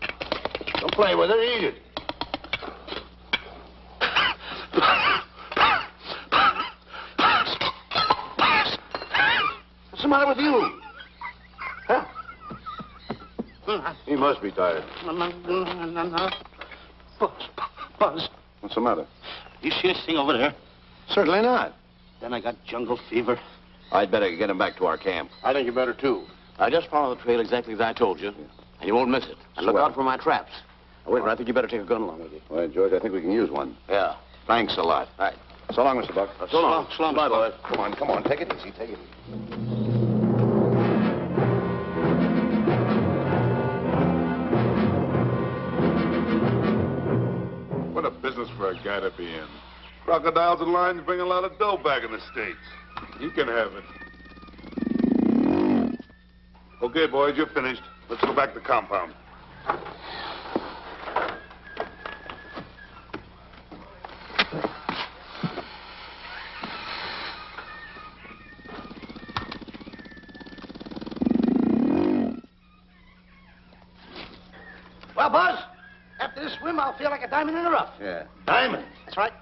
Speaker 3: Don't play with it. Eat it. What's the matter with you? Huh? He must be tired.
Speaker 7: Buzz.
Speaker 3: What's the matter?
Speaker 7: You see this thing over there?
Speaker 3: Certainly not.
Speaker 7: Then I got jungle fever.
Speaker 3: I'd better get him back to our camp.
Speaker 8: I think you better, too. Now, just follow the trail exactly as I told you, and you won't miss it. And look out for my traps. Now, wait, I think you better take a gun along with you.
Speaker 3: All right, George, I think we can use one.
Speaker 8: Yeah.
Speaker 3: Thanks a lot.
Speaker 8: All right.
Speaker 3: So long, Mr. Buck.
Speaker 8: So long.
Speaker 7: So long,
Speaker 8: Bye,
Speaker 7: Mr. Buck.
Speaker 8: boys.
Speaker 3: Come on. Take it easy. Take it easy.
Speaker 5: What a business for a guy to be in. Crocodiles and lions bring a lot of dough back in the States. You can have it. Okay, boys, you're finished. Let's go back to the compound.
Speaker 9: Well, Buzz, after this swim, I'll feel like a diamond in the rough.
Speaker 3: Yeah.
Speaker 9: Diamond? That's right.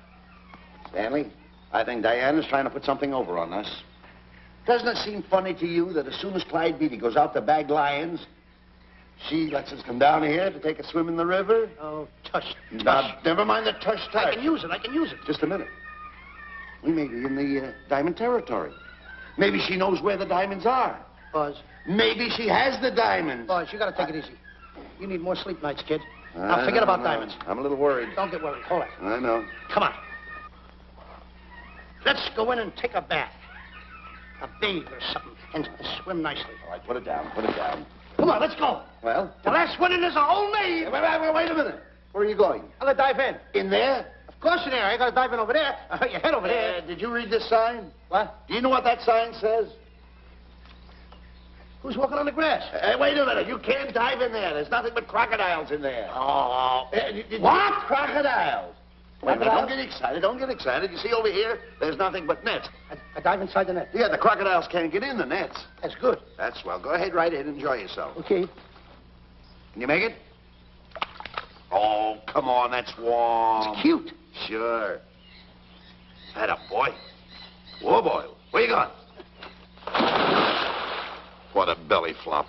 Speaker 3: Stanley, I think Diana's trying to put something over on us. Doesn't it seem funny to you that as soon as Clyde Beatty goes out to bag lions, she lets us come down here to take a swim in the river?
Speaker 9: Oh, tush.
Speaker 3: Now, never mind the tush.
Speaker 9: I can use it.
Speaker 3: Just a minute. We may be in the diamond territory. Maybe she knows where the diamonds are.
Speaker 9: Buzz.
Speaker 3: Maybe she has the diamonds.
Speaker 9: Buzz, you gotta take it easy. You need more sleep nights, kid. Now, forget about diamonds.
Speaker 3: I'm a little worried.
Speaker 9: Don't get worried. Hold it.
Speaker 3: I know.
Speaker 9: Come on. Let's go in and take a bath. A bathe or something. And swim nicely.
Speaker 3: All right, put it down.
Speaker 9: Come on, let's go.
Speaker 3: Well?
Speaker 9: The last one in is a whole maid.
Speaker 3: Wait a minute. Where are you going?
Speaker 9: I'm gonna dive in.
Speaker 3: In there?
Speaker 9: Of course in there. I gotta dive in over there. Your head over there.
Speaker 3: Did you read this sign?
Speaker 9: What?
Speaker 3: Do you know what that sign says?
Speaker 9: Who's walking on the grass?
Speaker 3: Wait a minute. You can't dive in there. There's nothing but crocodiles in there.
Speaker 9: Oh.
Speaker 3: What? Crocodiles. Wait a minute.
Speaker 9: Crocodiles?
Speaker 3: Don't get excited. You see over here, there's nothing but nets.
Speaker 9: I dive inside the net.
Speaker 3: Yeah, the crocodiles can't get in the nets.
Speaker 9: That's good.
Speaker 3: That's swell. Go ahead, right in. Enjoy yourself.
Speaker 9: Okay.
Speaker 3: Can you make it? Oh, come on. That's warm.
Speaker 9: It's cute.
Speaker 3: Sure. That a boy. Whoa, boy. Where you going? What a belly flop.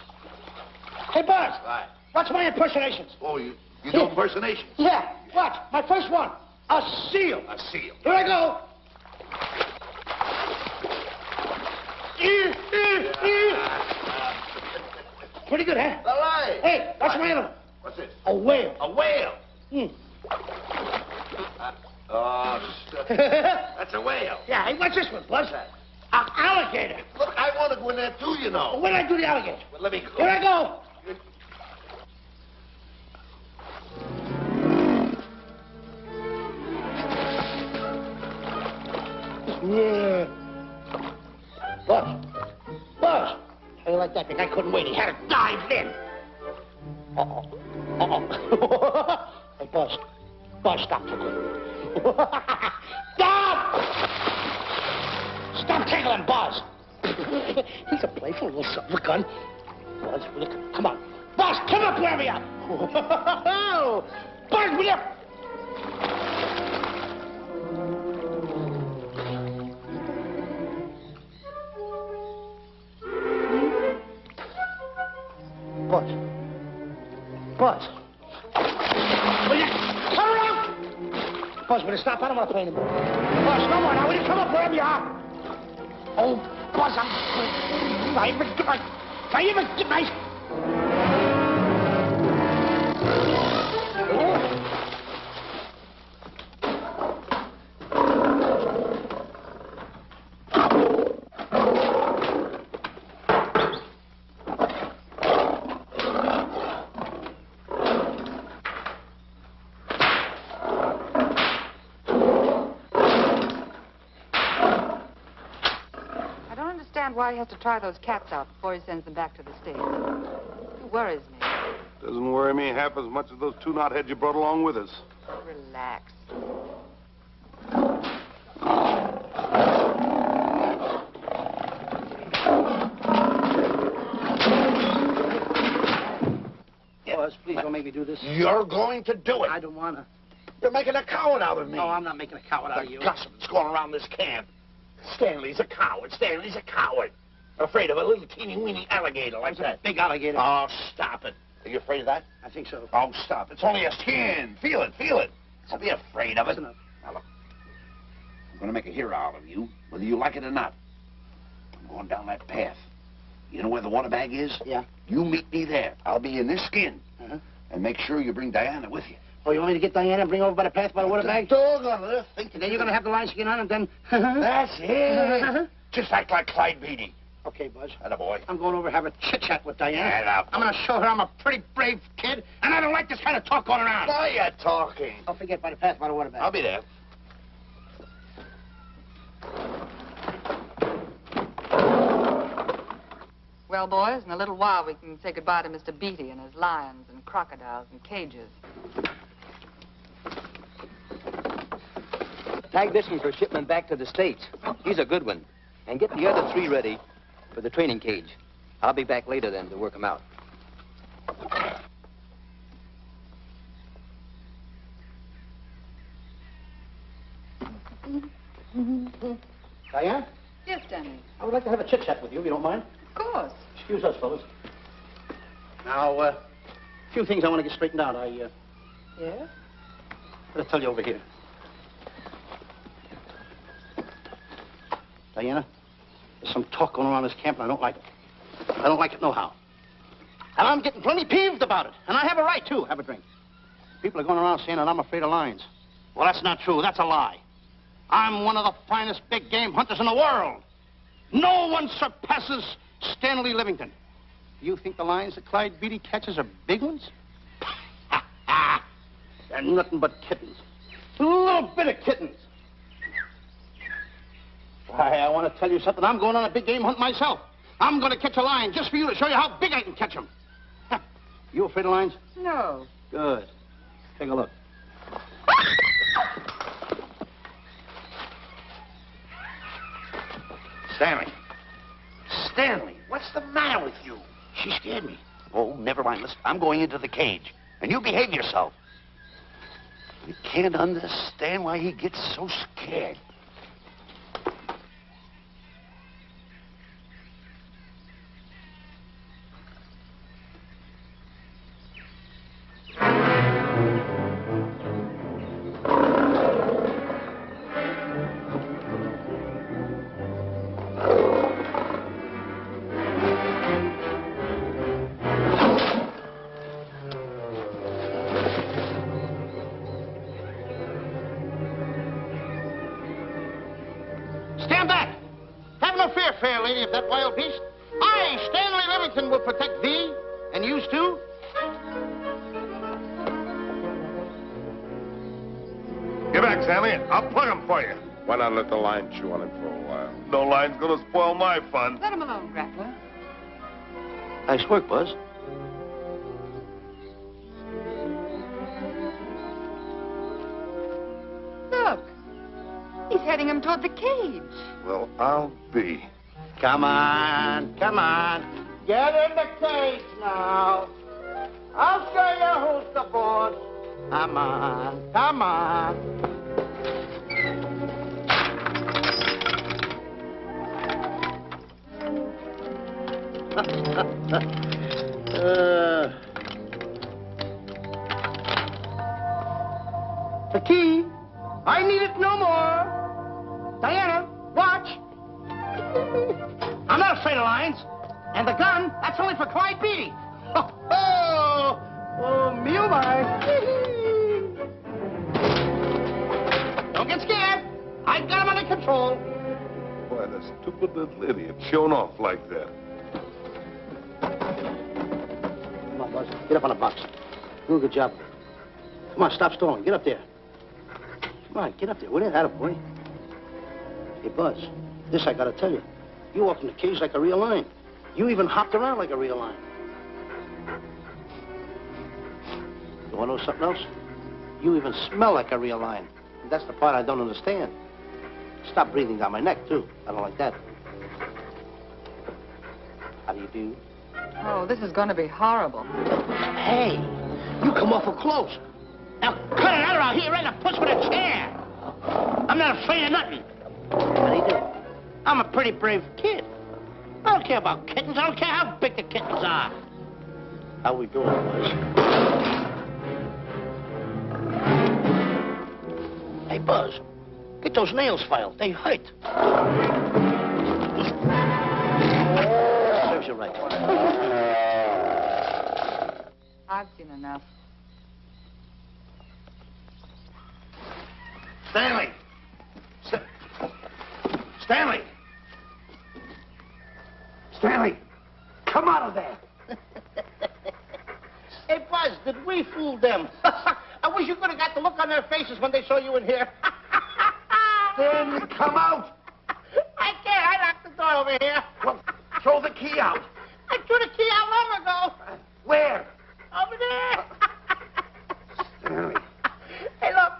Speaker 9: Hey, Buzz.
Speaker 3: Right.
Speaker 9: Watch my impersonations.
Speaker 3: Oh, you do impersonations?
Speaker 9: Yeah. Watch. My first one. A seal.
Speaker 3: A seal.
Speaker 9: Here I go. Pretty good, huh?
Speaker 3: All right.
Speaker 9: Hey, watch my other one.
Speaker 3: What's this?
Speaker 9: A whale.
Speaker 3: A whale. Oh, that's a whale.
Speaker 9: Yeah, hey, watch this one, Buzz. An alligator.
Speaker 3: Look, I want to go in there too, you know.
Speaker 9: When I do the alligator?
Speaker 3: Well, let me go.
Speaker 9: Here I go. Yeah. Buzz. Buzz. How you like that? The guy couldn't wait. He had to dive in. Hey, Buzz. Buzz, stop. Stop! Stop tickling Buzz. He's a playful little silver gun. Buzz, will you come on. Buzz, come up where we are. Buzz, will you? Buzz. Buzz. Will you come around? Buzz, will you stop? I don't want to play anymore. Buzz, no more now. Will you come up wherever you are? Oh, Buzz, I even get my...
Speaker 4: Why he has to try those cats out before he sends them back to the States. It worries me.
Speaker 5: Doesn't worry me half as much as those two knotheads you brought along with us.
Speaker 4: Relax.
Speaker 9: Buzz,
Speaker 7: Don't make me do this.
Speaker 3: You're going to do it.
Speaker 7: I don't want to.
Speaker 3: You're making a coward out of me.
Speaker 7: No, I'm not making a coward out of you.
Speaker 3: The gossip that's going around this camp. Stanley's a coward. Stanley's a coward. Afraid of a little teeny-weeny alligator like that.
Speaker 7: Big alligator.
Speaker 3: Oh, stop it. Are you afraid of that?
Speaker 7: I think so.
Speaker 3: Oh, stop. It's only a skin. Feel it, feel it. Don't be afraid of it.
Speaker 7: Listen up.
Speaker 3: Now, look. I'm going to make a hero out of you, whether you like it or not. I'm going down that path. You know where the water bag is?
Speaker 7: Yeah.
Speaker 3: You meet me there. I'll be in this skin.
Speaker 7: Uh-huh.
Speaker 3: And make sure you bring Diana with you.
Speaker 7: Oh, you want me to get Diana and bring her over by the path by the water bag?
Speaker 3: Doggone it. Think
Speaker 7: And then you're going to have the lion skin on and then...
Speaker 3: That's it. Just act like Clyde Beatty.
Speaker 7: Okay, Buzz.
Speaker 3: Attaboy.
Speaker 7: I'm going over to have a chit-chat with Diana.
Speaker 3: Get up.
Speaker 7: I'm going to show her I'm a pretty brave kid, and I don't like this kind of talk going around.
Speaker 3: Now you're talking.
Speaker 7: Don't forget by the path by the water bag.
Speaker 3: I'll be there.
Speaker 4: Well, boys, in a little while we can say goodbye to Mr. Beatty and his lions and crocodiles and cages.
Speaker 6: Tag this one for shipment back to the States. He's a good one. And get the other 3 ready for the training cage. I'll be back later then to work them out.
Speaker 7: Diana,
Speaker 4: Yes, Stanley.
Speaker 7: I would like to have a chit-chat with you, if you don't mind.
Speaker 4: Of course.
Speaker 7: Excuse us, fellas. Now, a few things I want to get straightened out.
Speaker 4: Yes?
Speaker 7: I'll tell you over here. Diana, there's some talk going around this camp, and I don't like it. I don't like it nohow. And I'm getting plenty peeved about it. And I have a right, too. Have a drink. People are going around saying that I'm afraid of lions. Well, that's not true. That's a lie. I'm one of the finest big game hunters in the world. No one surpasses Stanley Livington. You think the lions that Clyde Beatty catches are big ones? They're nothing but kittens. A little bit of kittens. Why, I want to tell you something. I'm going on a big game hunt myself. I'm going to catch a lion just for you to show you how big I can catch him. You afraid of lions?
Speaker 4: No.
Speaker 7: Good. Take a look.
Speaker 3: Stanley. Stanley, what's the matter with you?
Speaker 7: She scared me.
Speaker 3: Oh, never mind. Listen, I'm going into the cage. And you behave yourself. I can't understand why he gets so scared.
Speaker 7: Stand back! Have no fear, fair lady of that wild beast. I, Stanley Livington, will protect thee, and yous too.
Speaker 5: Get back, Stanley. I'll plug him for you. Why not let the lion chew on him for a while? No lion's gonna spoil my fun.
Speaker 4: Let him alone, Grappler.
Speaker 7: Nice work, Buzz.
Speaker 4: Look. He's heading him toward the cage.
Speaker 5: Well, I'll be.
Speaker 7: Come on, come on. Get in the cage now. I'll show you who's the boss. Come on, come on. The key. I need it no more. Diana, watch. I'm not afraid of lions. And the gun, that's only for Clyde Beatty. Oh, me oh my. Don't get scared. I got him under control.
Speaker 5: Boy, that stupid little idiot showing off like that.
Speaker 7: Come on, Buzz. Get up on the box. Do a good job. Come on, stop stalling. Get up there. Come on, get up there. What is that, boy? Hey, Buzz, this I gotta tell you. You walked in the cage like a real lion. You even hopped around like a real lion. You wanna know something else? You even smell like a real lion. And that's the part I don't understand. Stop breathing down my neck, too. I don't like that. How do you do?
Speaker 4: Oh, this is going to be horrible.
Speaker 7: Hey,
Speaker 9: You come awful close. Now, cut it out here right in the puss with a chair. I'm not afraid of nothing. How do you do? I'm a pretty brave kid. I don't care about kittens. I don't care how big the kittens are. How we doing, boys? Hey, Buzz, get those nails filed. They hurt. Serves you right.
Speaker 4: I've seen enough.
Speaker 3: Stanley! Stanley! Stanley! Come out of there!
Speaker 9: Hey, Buzz, did we fool them? I wish you could have got the look on their faces when they saw you in here.
Speaker 3: Stanley, come out!
Speaker 9: I can't. I locked the door over here.
Speaker 3: Well, throw the key out.
Speaker 9: I threw the key out long ago.
Speaker 3: Where?
Speaker 9: Over there.
Speaker 3: Stanley.
Speaker 9: Hey, look.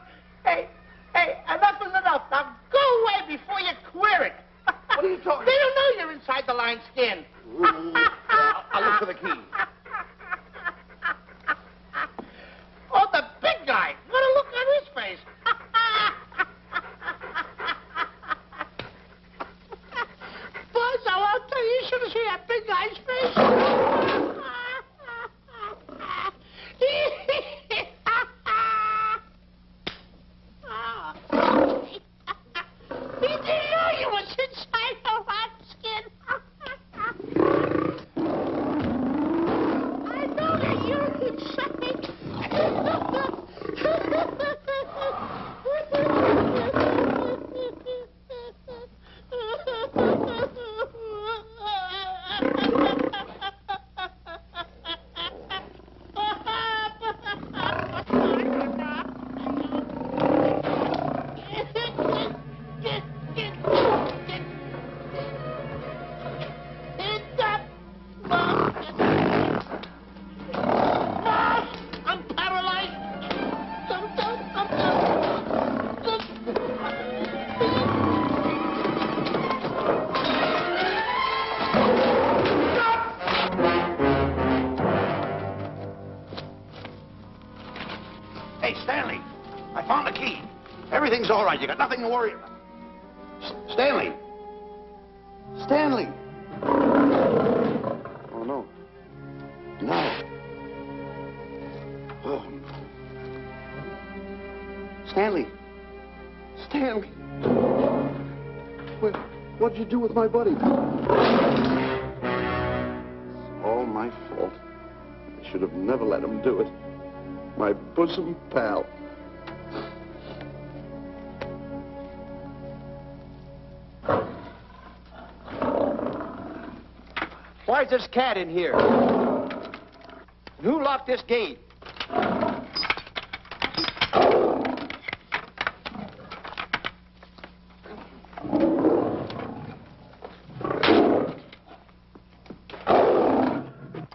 Speaker 9: Hey, enough is enough. Now go away before you queer it.
Speaker 3: What are you talking
Speaker 9: They don't know you're inside the lion's skin.
Speaker 3: I'll look for the key.
Speaker 9: Oh, the big guy. What a look on his face. Buzz, I'll tell you, you should have seen that big guy's face. He didn't know you was inside the lion's skin. I know that you're inside. I'm paralyzed.
Speaker 3: Hey, Stanley, I found the key. Everything's all right. You got nothing to worry about. Stanley! Stanley! Oh, no. No. Oh. Stanley! Stanley! What'd you do with my buddy? It's all my fault. I should have never let him do it. My bosom pal.
Speaker 6: Why is this cat in here? Who locked this gate?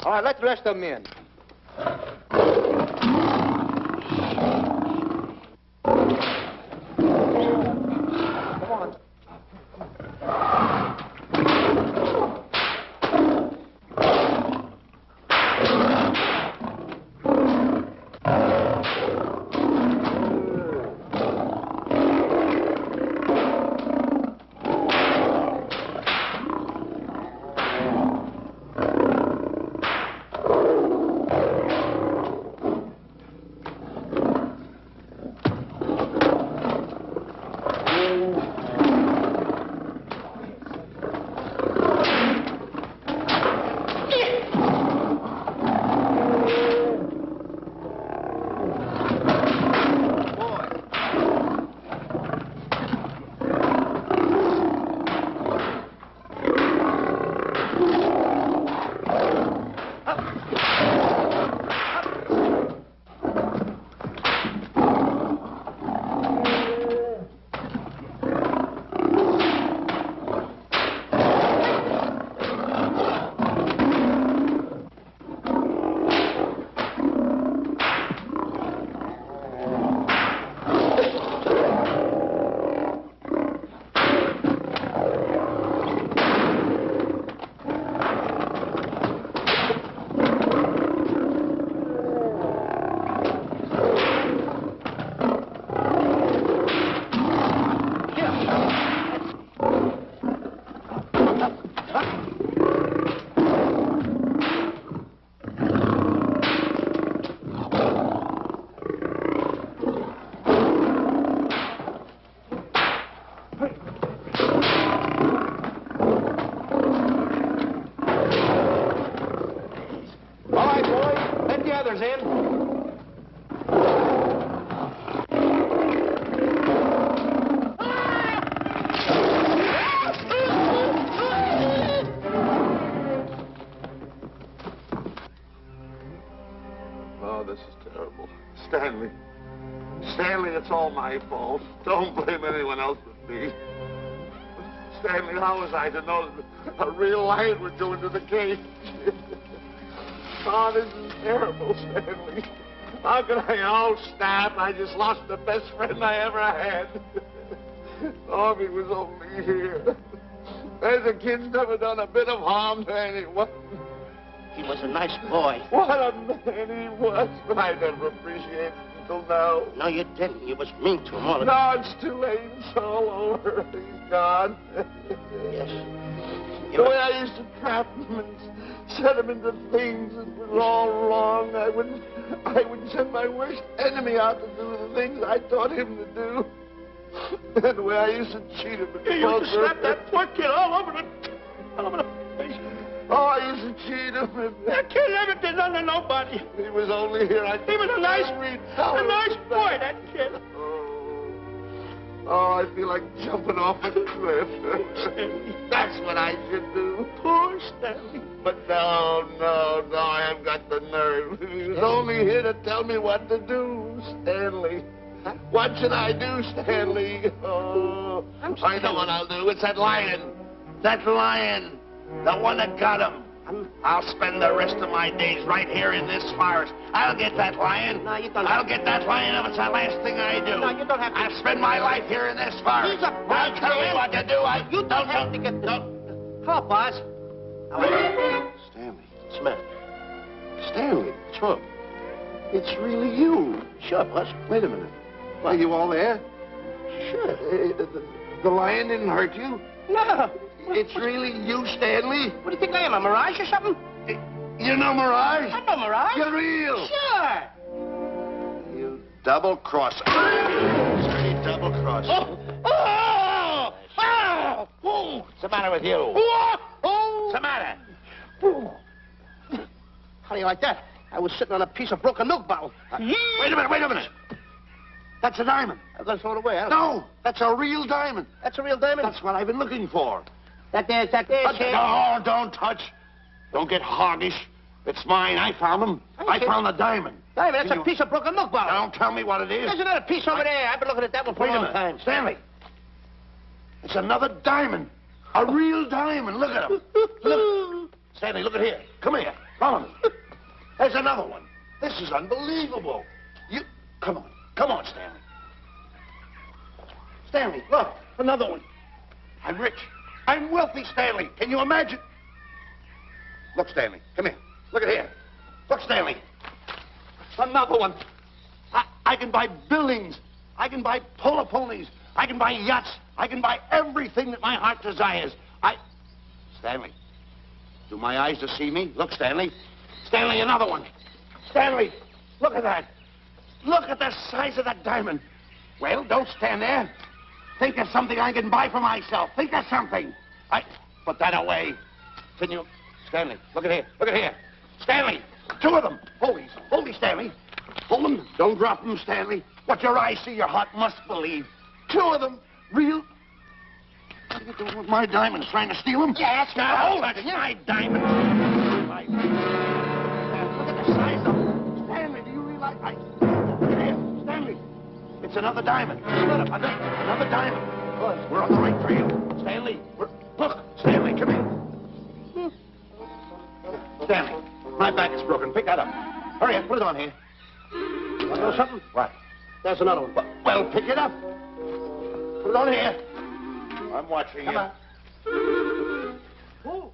Speaker 6: All right, let the rest of them in. Come on.
Speaker 5: Stanley, it's all my fault. Don't blame anyone else but me. Stanley, how was I to know that a real lion would go into the cage? Oh, this is terrible, Stanley. How could I? Oh, snap. I just lost the best friend I ever had. Oh, if he was only here. The kid's never done a bit of harm to anyone.
Speaker 9: He was a nice boy.
Speaker 5: What a man he was, but I never appreciated it until now.
Speaker 9: No, you didn't. You was mean to him all the
Speaker 5: No, it's too late. It's all over. He's gone.
Speaker 9: Yes.
Speaker 5: The way I used to trap him and set him into things, it was all wrong. I would send my worst enemy out to do the things I taught him to do. And the way I used to cheat him.
Speaker 9: You used to slap that poor kid all over the face.
Speaker 5: Oh, I used to cheat him.
Speaker 9: That kid never did nothing to nobody.
Speaker 5: He was only here.
Speaker 9: He was a nice boy, that kid.
Speaker 5: Oh, I feel like jumping off a cliff. That's what I should do.
Speaker 9: Poor Stanley.
Speaker 5: But no, I haven't got the nerve. He was only here to tell me what to do, Stanley.
Speaker 9: Huh?
Speaker 5: What should I do, Stanley? Oh, I know what I'll do. It's that lion. That lion. The one that got him. I'll spend the rest of my days right here in this forest. I'll get that lion.
Speaker 9: No, you don't.
Speaker 5: I'll get that lion if it's the last thing I do.
Speaker 9: No, you don't have to.
Speaker 5: I'll spend my life here in this forest.
Speaker 9: He's a
Speaker 5: Now tell me what to do.
Speaker 9: You don't have to get the... Come on, boss.
Speaker 3: Stanley.
Speaker 9: Smith.
Speaker 3: Stanley.
Speaker 9: What's wrong?
Speaker 3: It's really you.
Speaker 9: Sure, boss.
Speaker 3: Wait a minute. Are you all there?
Speaker 9: Sure.
Speaker 3: The lion didn't hurt you?
Speaker 9: No.
Speaker 3: It's really you, Stanley?
Speaker 9: What do you think I am, a mirage or something?
Speaker 3: You know Mirage?
Speaker 9: I'm no mirage.
Speaker 3: You're real.
Speaker 9: Sure.
Speaker 3: You double-crosser. Dirty double-crosser.
Speaker 9: What's the matter with you?
Speaker 3: What's the matter?
Speaker 9: How do you like that? I was sitting on a piece of broken milk bottle.
Speaker 3: Wait a minute. That's a diamond.
Speaker 9: I'm going to throw it away.
Speaker 3: No, that's a real diamond.
Speaker 9: That's a real diamond?
Speaker 3: That's what I've been looking for.
Speaker 9: That there, Shemp.
Speaker 3: No, don't touch. Don't get hoggish. It's mine. I found them. I found the diamond.
Speaker 9: Diamond, that's a piece of broken milk bottle.
Speaker 3: Don't tell me what it is.
Speaker 9: There's another piece over there. I've been looking at that one for
Speaker 3: Wait
Speaker 9: a
Speaker 3: a
Speaker 9: long
Speaker 3: minute.
Speaker 9: time.
Speaker 3: Stanley. It's another diamond. A real diamond. Look at him. Look. Stanley, look at here. Come here. Follow me. There's another one. This is unbelievable. Come on, Stanley. Stanley, look. Another one. I'm rich. I'm wealthy, Stanley. Can you imagine? Look, Stanley. Come here. Look at here. Look, Stanley. Another one. I can buy buildings. I can buy polo ponies. I can buy yachts. I can buy everything that my heart desires. Stanley, do my eyes deceive me? Look, Stanley. Stanley, another one. Stanley, look at that. Look at the size of that diamond. Well, don't stand there. Think of something I can buy for myself. Think of something. Put that away. Can you... Stanley, look at here. Look at here. Stanley, two of them. Hold these, Stanley. Hold them. Don't drop them, Stanley. What your eyes see, your heart must believe. Two of them. Real... What are you doing with my diamonds? Trying to steal them?
Speaker 9: Yes,
Speaker 3: Now, hold it. My diamonds. Look at the size of them. Stanley, do you realize... Look at here. Stanley. It's another diamond. Another diamond. We're on the right trail. Stanley, look. Stanley, come here. Stanley, my back is broken. Pick that up. Hurry up. Put it on here.
Speaker 9: Want to know something?
Speaker 3: What?
Speaker 9: There's another one.
Speaker 3: Well, pick it up. Put it on here. I'm watching you.
Speaker 9: Come on.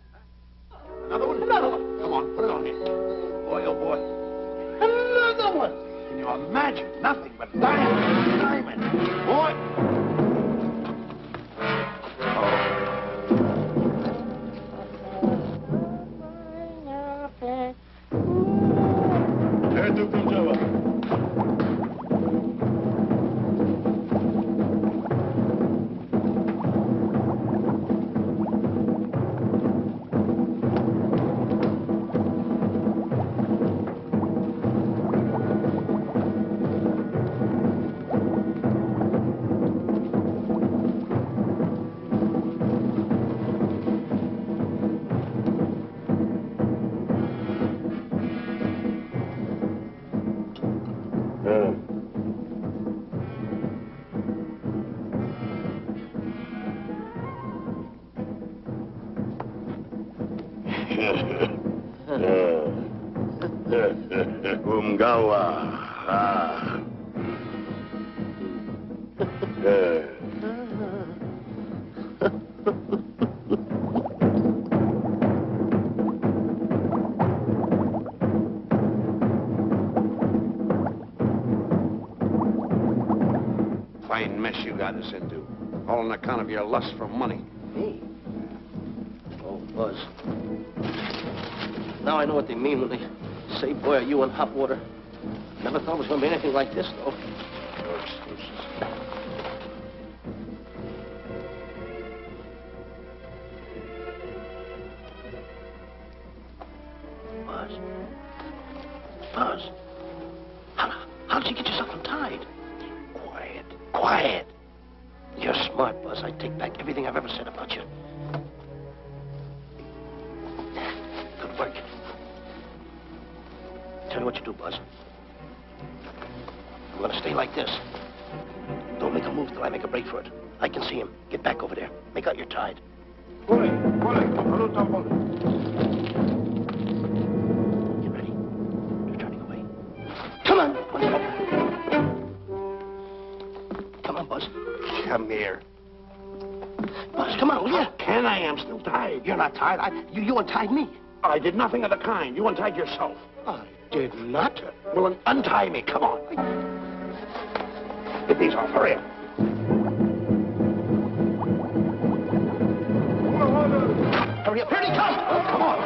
Speaker 3: Another one? Another one. Come on, put it on here. Boy, oh boy.
Speaker 9: Another one.
Speaker 3: Can you imagine? Nothing but diamond. Boy.
Speaker 5: Umgawa.
Speaker 3: Fine mess you got us into. All on account of your lust for money.
Speaker 9: Me? Oh, Buzz. Now I know what they mean when they say, boy, are you in hot water. Never thought it was going to be anything like this, though. Buzz. Buzz. How did you get yourself untied? Quiet. Quiet. You're smart, Buzz. I take back everything I've ever said about you. Good work. Tell me what you do, Buzz. I'm gonna stay like this. Don't make a move till I make a break for it. I can see him. Get back over there. Make out you're tied. Get ready. You're turning away. Come on. Come on, Buzz.
Speaker 5: Come here.
Speaker 9: Buzz, come on, will you?
Speaker 5: Can I? I'm still tied.
Speaker 9: You're not tied. You untied me.
Speaker 5: I did nothing of the kind. You untied yourself.
Speaker 9: I did not.
Speaker 5: Well, then untie me. Come on. Get these off. Hurry up.
Speaker 9: Hurry up. Here he comes. Oh, come on.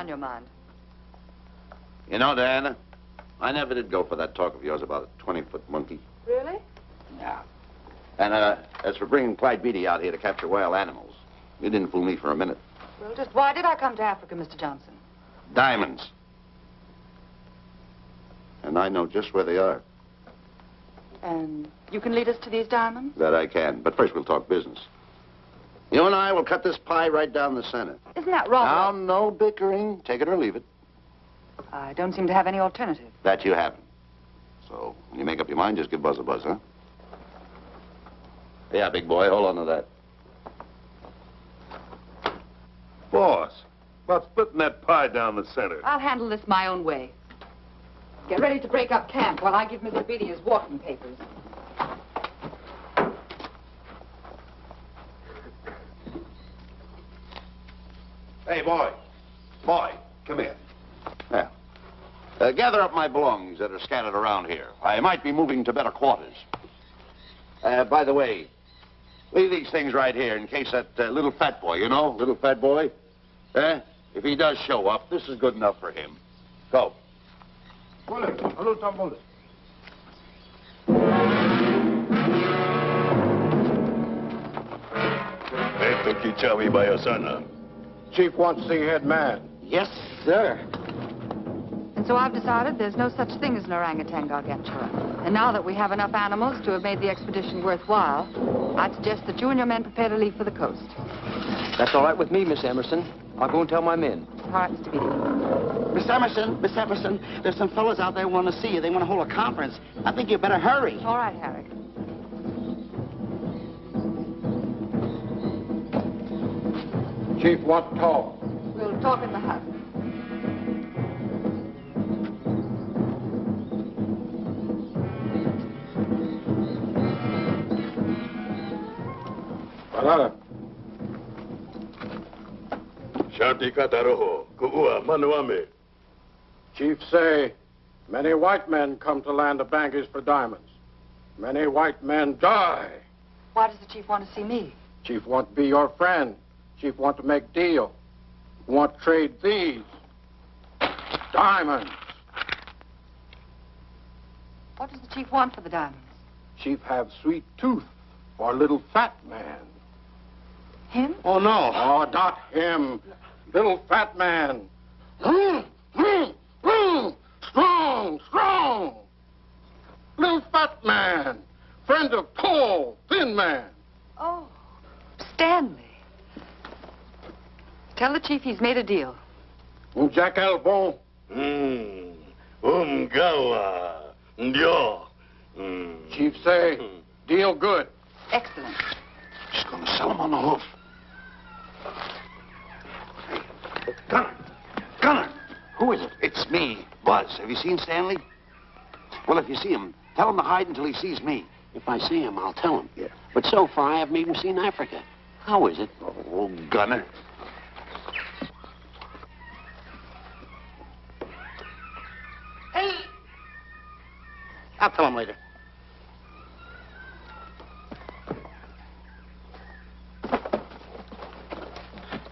Speaker 4: Your mind.
Speaker 3: You know, Diana, I never did go for that talk of yours about a 20-foot monkey.
Speaker 4: Really?
Speaker 3: Yeah. And as for bringing Clyde Beatty out here to capture wild animals, you didn't fool me for a minute.
Speaker 4: Well, just why did I come to Africa, Mr. Johnson?
Speaker 3: Diamonds. And I know just where they are.
Speaker 4: And you can lead us to these diamonds?
Speaker 3: That I can. But first we'll talk business. You and I will cut this pie right down the center.
Speaker 4: Isn't that wrong?
Speaker 3: Now, no bickering. Take it or leave it.
Speaker 4: I don't seem to have any alternative.
Speaker 3: That you haven't. So, when you make up your mind, just give Buzz a buzz, huh? Yeah, big boy, hold on to that.
Speaker 5: Boss, about splitting that pie down the center.
Speaker 4: I'll handle this my own way. Get ready to break up camp while I give Mr. Beatty his walking papers.
Speaker 3: Hey, boy. Boy, come here. Yeah. Gather up my belongings that are scattered around here. I might be moving to better quarters. By the way, leave these things right here in case that little fat boy, you know, little fat boy, if he does show up, this is good enough for him. Go.
Speaker 5: Chief wants to see head man.
Speaker 9: Yes, sir.
Speaker 4: And so I've decided there's no such thing as an orangutan gargantua. And now that we have enough animals to have made the expedition worthwhile, I'd suggest that you and your men prepare to leave for the coast.
Speaker 6: That's all right with me, Miss Emerson. I'll go and tell my men.
Speaker 4: All right, Mr. Beatty.
Speaker 1: Miss Emerson, there's some fellas out there who want to see you. They want to hold a conference. I think you better hurry.
Speaker 4: All right, Harry.
Speaker 5: Chief wants to talk.
Speaker 4: We'll talk in the hut.
Speaker 5: Shanti kataroho, kuua manuame.
Speaker 10: Chief say, many white men come to land of Bangers for diamonds. Many white men die.
Speaker 4: Why does the chief want to see me?
Speaker 10: Chief want to be your friend. Chief want to make deal. Want to trade these. Diamonds.
Speaker 4: What does the chief want for the diamonds?
Speaker 10: Chief have sweet tooth for little fat man.
Speaker 4: Him?
Speaker 10: Oh, no. Oh, not him. Little fat man. Strong, strong. Little fat man. Friend of tall, thin man.
Speaker 4: Oh, Stanley. Tell the chief he's made a deal.
Speaker 10: Jack Albon.
Speaker 5: Gawa. Ndio.
Speaker 10: Chief say, deal good.
Speaker 4: Excellent.
Speaker 3: She's going to sell him on the hoof. Hey, Gunner. Who is it? It's me, Buzz. Have you seen Stanley? Well, if you see him, tell him to hide until he sees me.
Speaker 8: If I see him, I'll tell him.
Speaker 3: Yeah.
Speaker 8: But so far, I haven't even seen Africa. How is it?
Speaker 3: Oh, Gunner.
Speaker 9: Hey! I'll tell him later.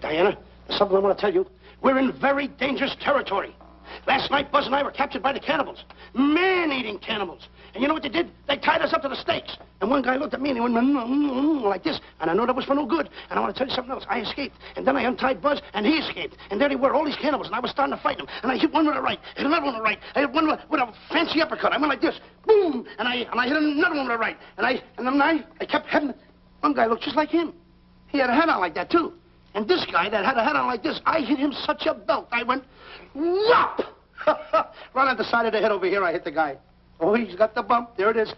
Speaker 9: Diana, there's something I want to tell you. We're in very dangerous territory. Last night, Buzz and I were captured by the cannibals. Man-eating cannibals. And you know what they did? They tied us up to the stakes. And one guy looked at me and he went like this. And I know that was for no good. And I want to tell you something else. I escaped. And then I untied Buzz and he escaped. And there they were, all these cannibals. And I was starting to fight them. And I hit one with the right. Hit another one with the right. I hit one with a fancy uppercut. I went like this. Boom! And I hit another one with the right. And then I kept hitting. One guy looked just like him. He had a hat on like that, too. And this guy that had a hat on like this, I hit him such a belt. I went, whop! Right on the side of the head over here, I hit the guy. Oh, he's got the bump. There it is.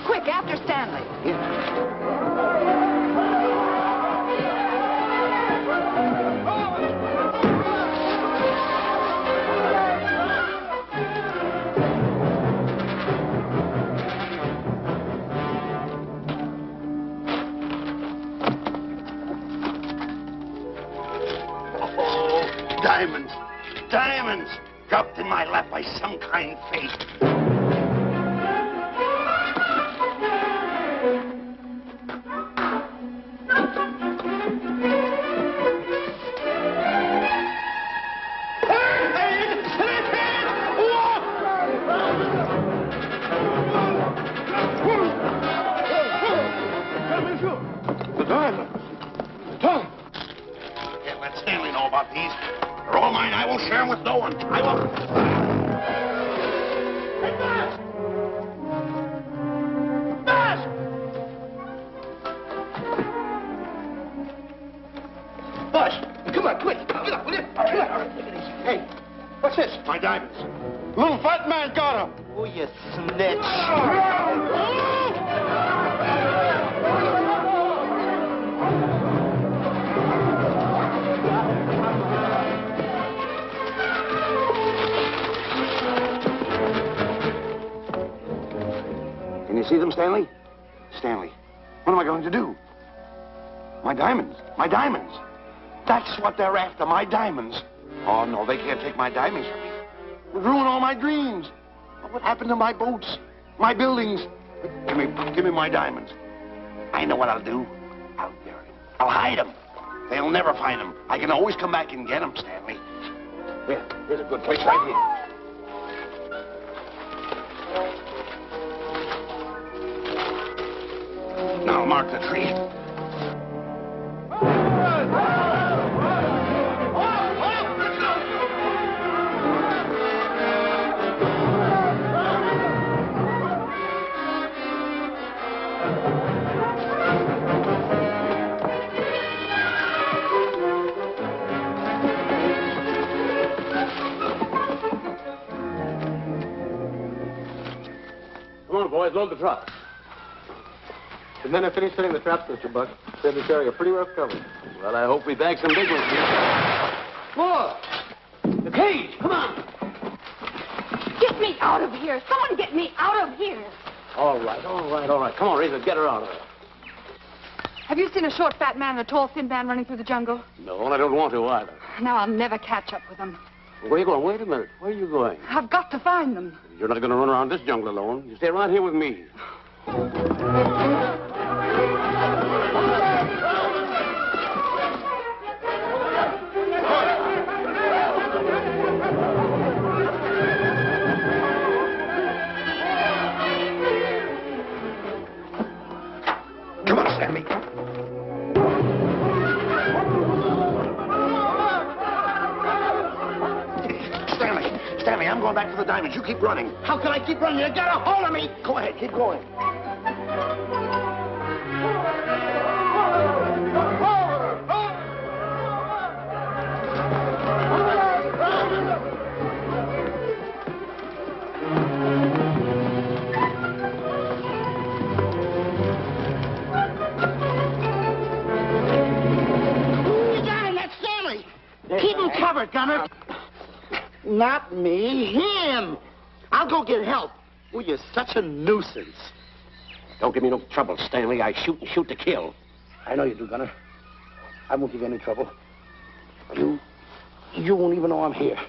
Speaker 4: Quick, after Stanley.
Speaker 3: Diamonds. Diamonds. Dropped in my lap by some kind fate.
Speaker 10: The diamonds. Tom.
Speaker 3: Can't let Stanley know about these. They're all mine. I won't share them with no one. I won't. Hey, Buzz! Buzz! Buzz, come on, quick. Get up, will you? Come on. Take it easy. Hey, what's this? My diamonds.
Speaker 10: Little fat man got him.
Speaker 9: Oh, you snitch.
Speaker 3: Can you see them, Stanley? Stanley, what am I going to do? My diamonds. My diamonds. That's what they're after, my diamonds. Oh, no, they can't take my diamonds from me. It would ruin all my dreams. What happened to my boats? My buildings? Give me my diamonds. I know what I'll do. I'll bury them. I'll hide them. They'll never find them. I can always come back and get them, Stanley. Here, here's a good place right here. Now mark the tree.
Speaker 8: Come on, boys, load the truck.
Speaker 6: The men have finished setting the traps, Mr. Buck. Said we carry a pretty rough cover.
Speaker 8: Well, I hope we bag some big ones here. Look! The cage! Come on!
Speaker 2: Get me out of here. Someone get me out of here.
Speaker 8: All right. Come on, Razor, get her out of there.
Speaker 4: Have you seen a short, fat man and a tall, thin man running through the jungle?
Speaker 8: No, and I don't want to either.
Speaker 4: Now I'll never catch up with them.
Speaker 8: Where are you going? Wait a minute. Where are you going?
Speaker 4: I've got to find them.
Speaker 8: You're not going to run around this jungle alone. You stay right here with me.
Speaker 3: Come on, Stanley. Stanley, I'm going back for the diamonds. You keep running.
Speaker 9: How can I keep running? You got a hold of me.
Speaker 3: Go ahead, keep going.
Speaker 9: You got him. That's Stanley. Keep him covered, Gunner. Not me, him. I'll go get help. Oh, you're such a nuisance.
Speaker 8: Don't give me no trouble, Stanley. I shoot and shoot to kill.
Speaker 9: I know you do, Gunner. I won't give you any trouble. You won't even know I'm here.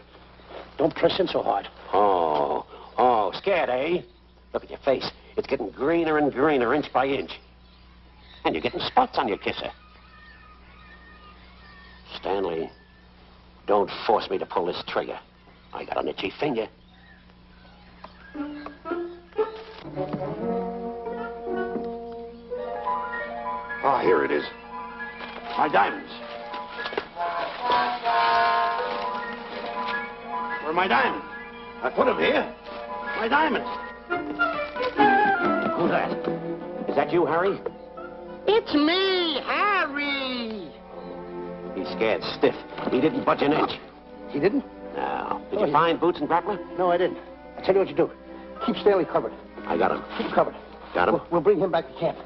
Speaker 9: Don't press in so hard.
Speaker 8: Oh, scared, eh? Look at your face. It's getting greener and greener, inch by inch. And you're getting spots on your kisser. Stanley, don't force me to pull this trigger. I got an itchy finger.
Speaker 3: Ah, here it is. My diamonds. Where are my diamonds? I put them here. My diamonds.
Speaker 8: Who's that? Is that you, Harry?
Speaker 9: It's me, Harry.
Speaker 8: He's scared stiff. He didn't budge an inch.
Speaker 9: He didn't?
Speaker 8: No. Did you find Boots and Grappler?
Speaker 9: No, I didn't. I'll tell you what you do. Keep Stanley covered.
Speaker 8: I got him.
Speaker 9: Keep him covered.
Speaker 8: Got him?
Speaker 9: We'll bring him back to camp.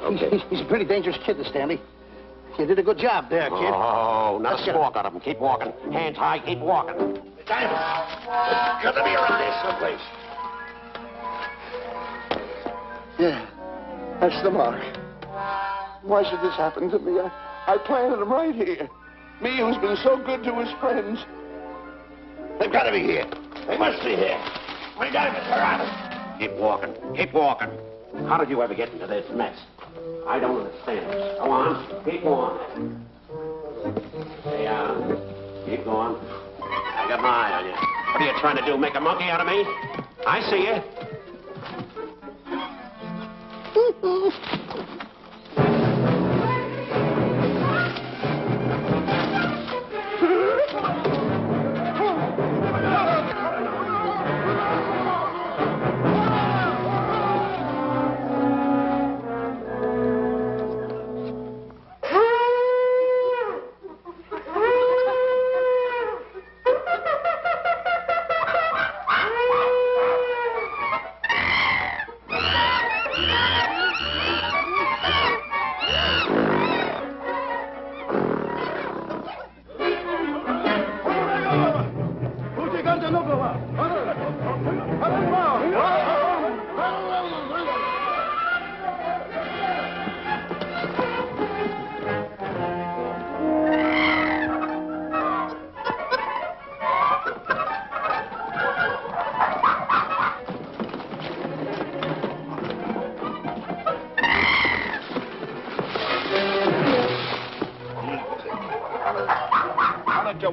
Speaker 8: Okay.
Speaker 9: He's a pretty dangerous kid, this Stanley. You did a good job there, kid.
Speaker 8: Oh, not
Speaker 9: Let's
Speaker 8: a
Speaker 9: get
Speaker 8: squawk out of him. Keep walking. Hands high, keep walking.
Speaker 3: The diamonds. It's got to be around here someplace.
Speaker 5: Yeah, that's the mark. Why should this happen to me? I planted them right here. Me, who's been so good to his friends.
Speaker 3: They've got to be here. They must be here. My diamonds are out.
Speaker 8: Keep walking. Keep walking. How did you ever get into this mess? I don't understand this. Go on. Keep on. Stay on. Keep going. I got my eye on you. What are you trying to do? Make a monkey out of me? I see you.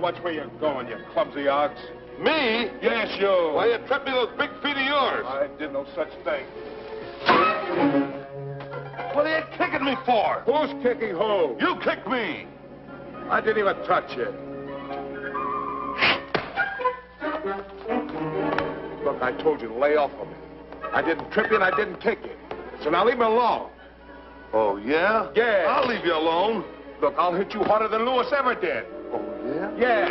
Speaker 10: Watch where you're going, you clumsy ox.
Speaker 5: Me?
Speaker 10: Yes, you.
Speaker 5: Why, you tripped me with those big feet of yours.
Speaker 10: I did no such thing.
Speaker 5: What are you kicking me for?
Speaker 10: Who's kicking who?
Speaker 5: You kicked me.
Speaker 10: I didn't even touch you. Look, I told you to lay off of me. I didn't trip you and I didn't kick you. So now leave me alone.
Speaker 5: Oh, yeah?
Speaker 10: Yeah.
Speaker 5: I'll leave you alone.
Speaker 10: Look, I'll hit you harder than Lewis ever did.
Speaker 5: Oh, yeah?
Speaker 10: Yeah.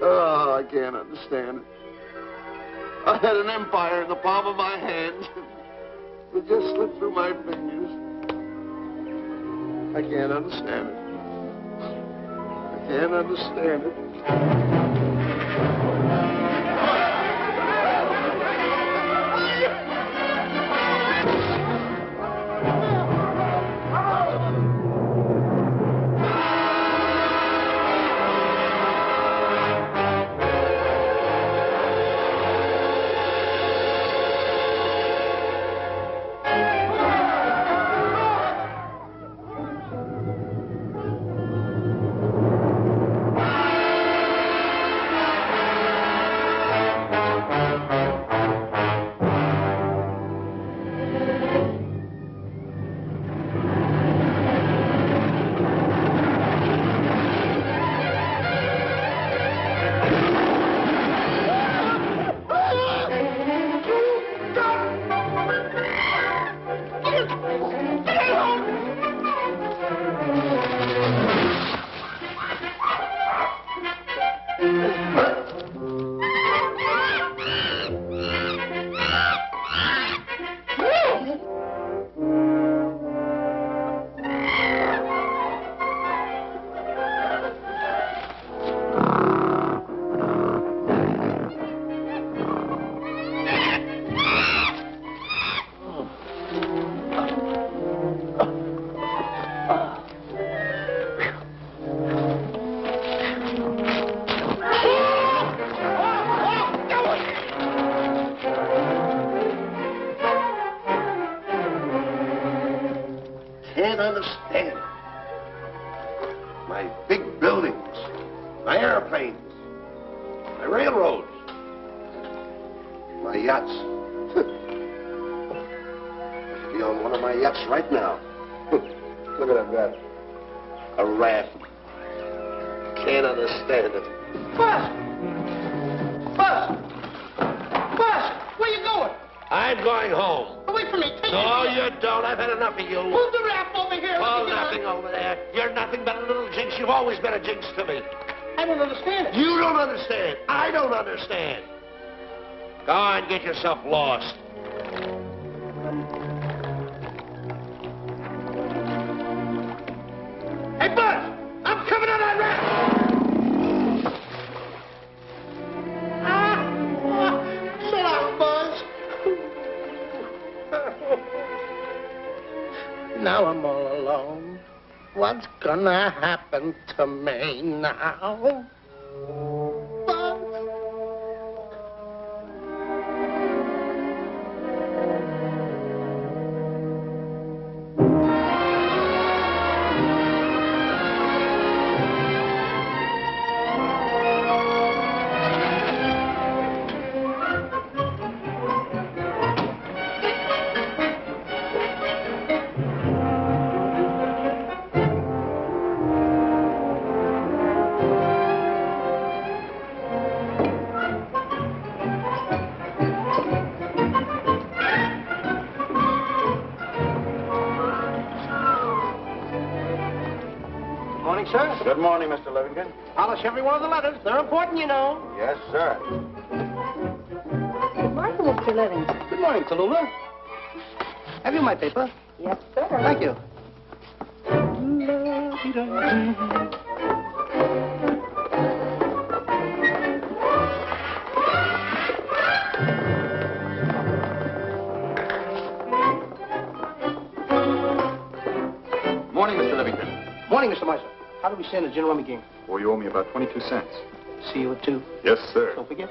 Speaker 5: Oh, I can't understand it. I had an empire in the palm of my hand. It just slipped through my fingers. I can't understand it. I can't understand it. Can't understand. My big buildings, my airplanes, my railroads, my yachts. Be on one of my yachts right now. Look at that guy. A raft. Can't understand it.
Speaker 9: Buzz! Buzz! Buzz! Where you going?
Speaker 5: I'm going home.
Speaker 9: Wait for me. Take
Speaker 5: No,
Speaker 9: me.
Speaker 5: you don't. I've had enough of you.
Speaker 9: Move the raft over here.
Speaker 5: Oh, nothing over there. You're nothing but a little jinx. You've always been a jinx to me.
Speaker 9: I don't understand it.
Speaker 5: You don't understand. I don't understand. Go on, get yourself lost.
Speaker 9: Hey, Buzz! I'm coming on that raft! So long, Buzz. Now I'm all alone. What's gonna happen to me now? Buzz? Sir?
Speaker 10: Good morning, Mr. Livingston.
Speaker 9: Polish every one of the letters. They're important, you know.
Speaker 10: Yes, sir.
Speaker 4: Good morning, Mr. Livingston.
Speaker 9: Good morning, Tallulah. Have you my paper?
Speaker 4: Yes, sir.
Speaker 9: Thank you.
Speaker 10: Morning, Mr. Livingston.
Speaker 9: Morning, Mr. Marshall. How do we stand the gin rummy game?
Speaker 10: Well, you owe me about 22 cents.
Speaker 9: See you at 2.
Speaker 10: Yes, sir.
Speaker 9: Don't forget.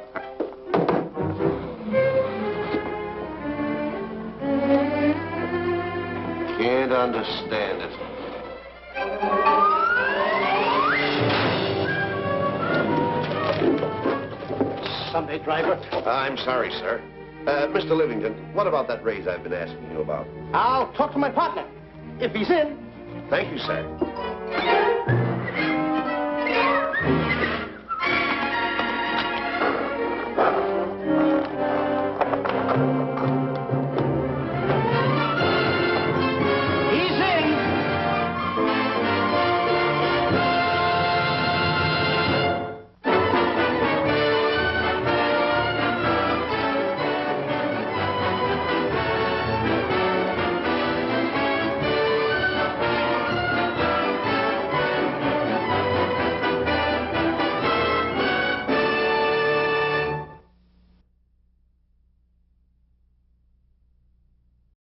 Speaker 5: Can't understand it.
Speaker 9: Sunday driver.
Speaker 5: I'm sorry, sir. Mr. Livingston, what about that raise I've been asking you about?
Speaker 9: I'll talk to my partner. If he's in.
Speaker 5: Thank you, sir.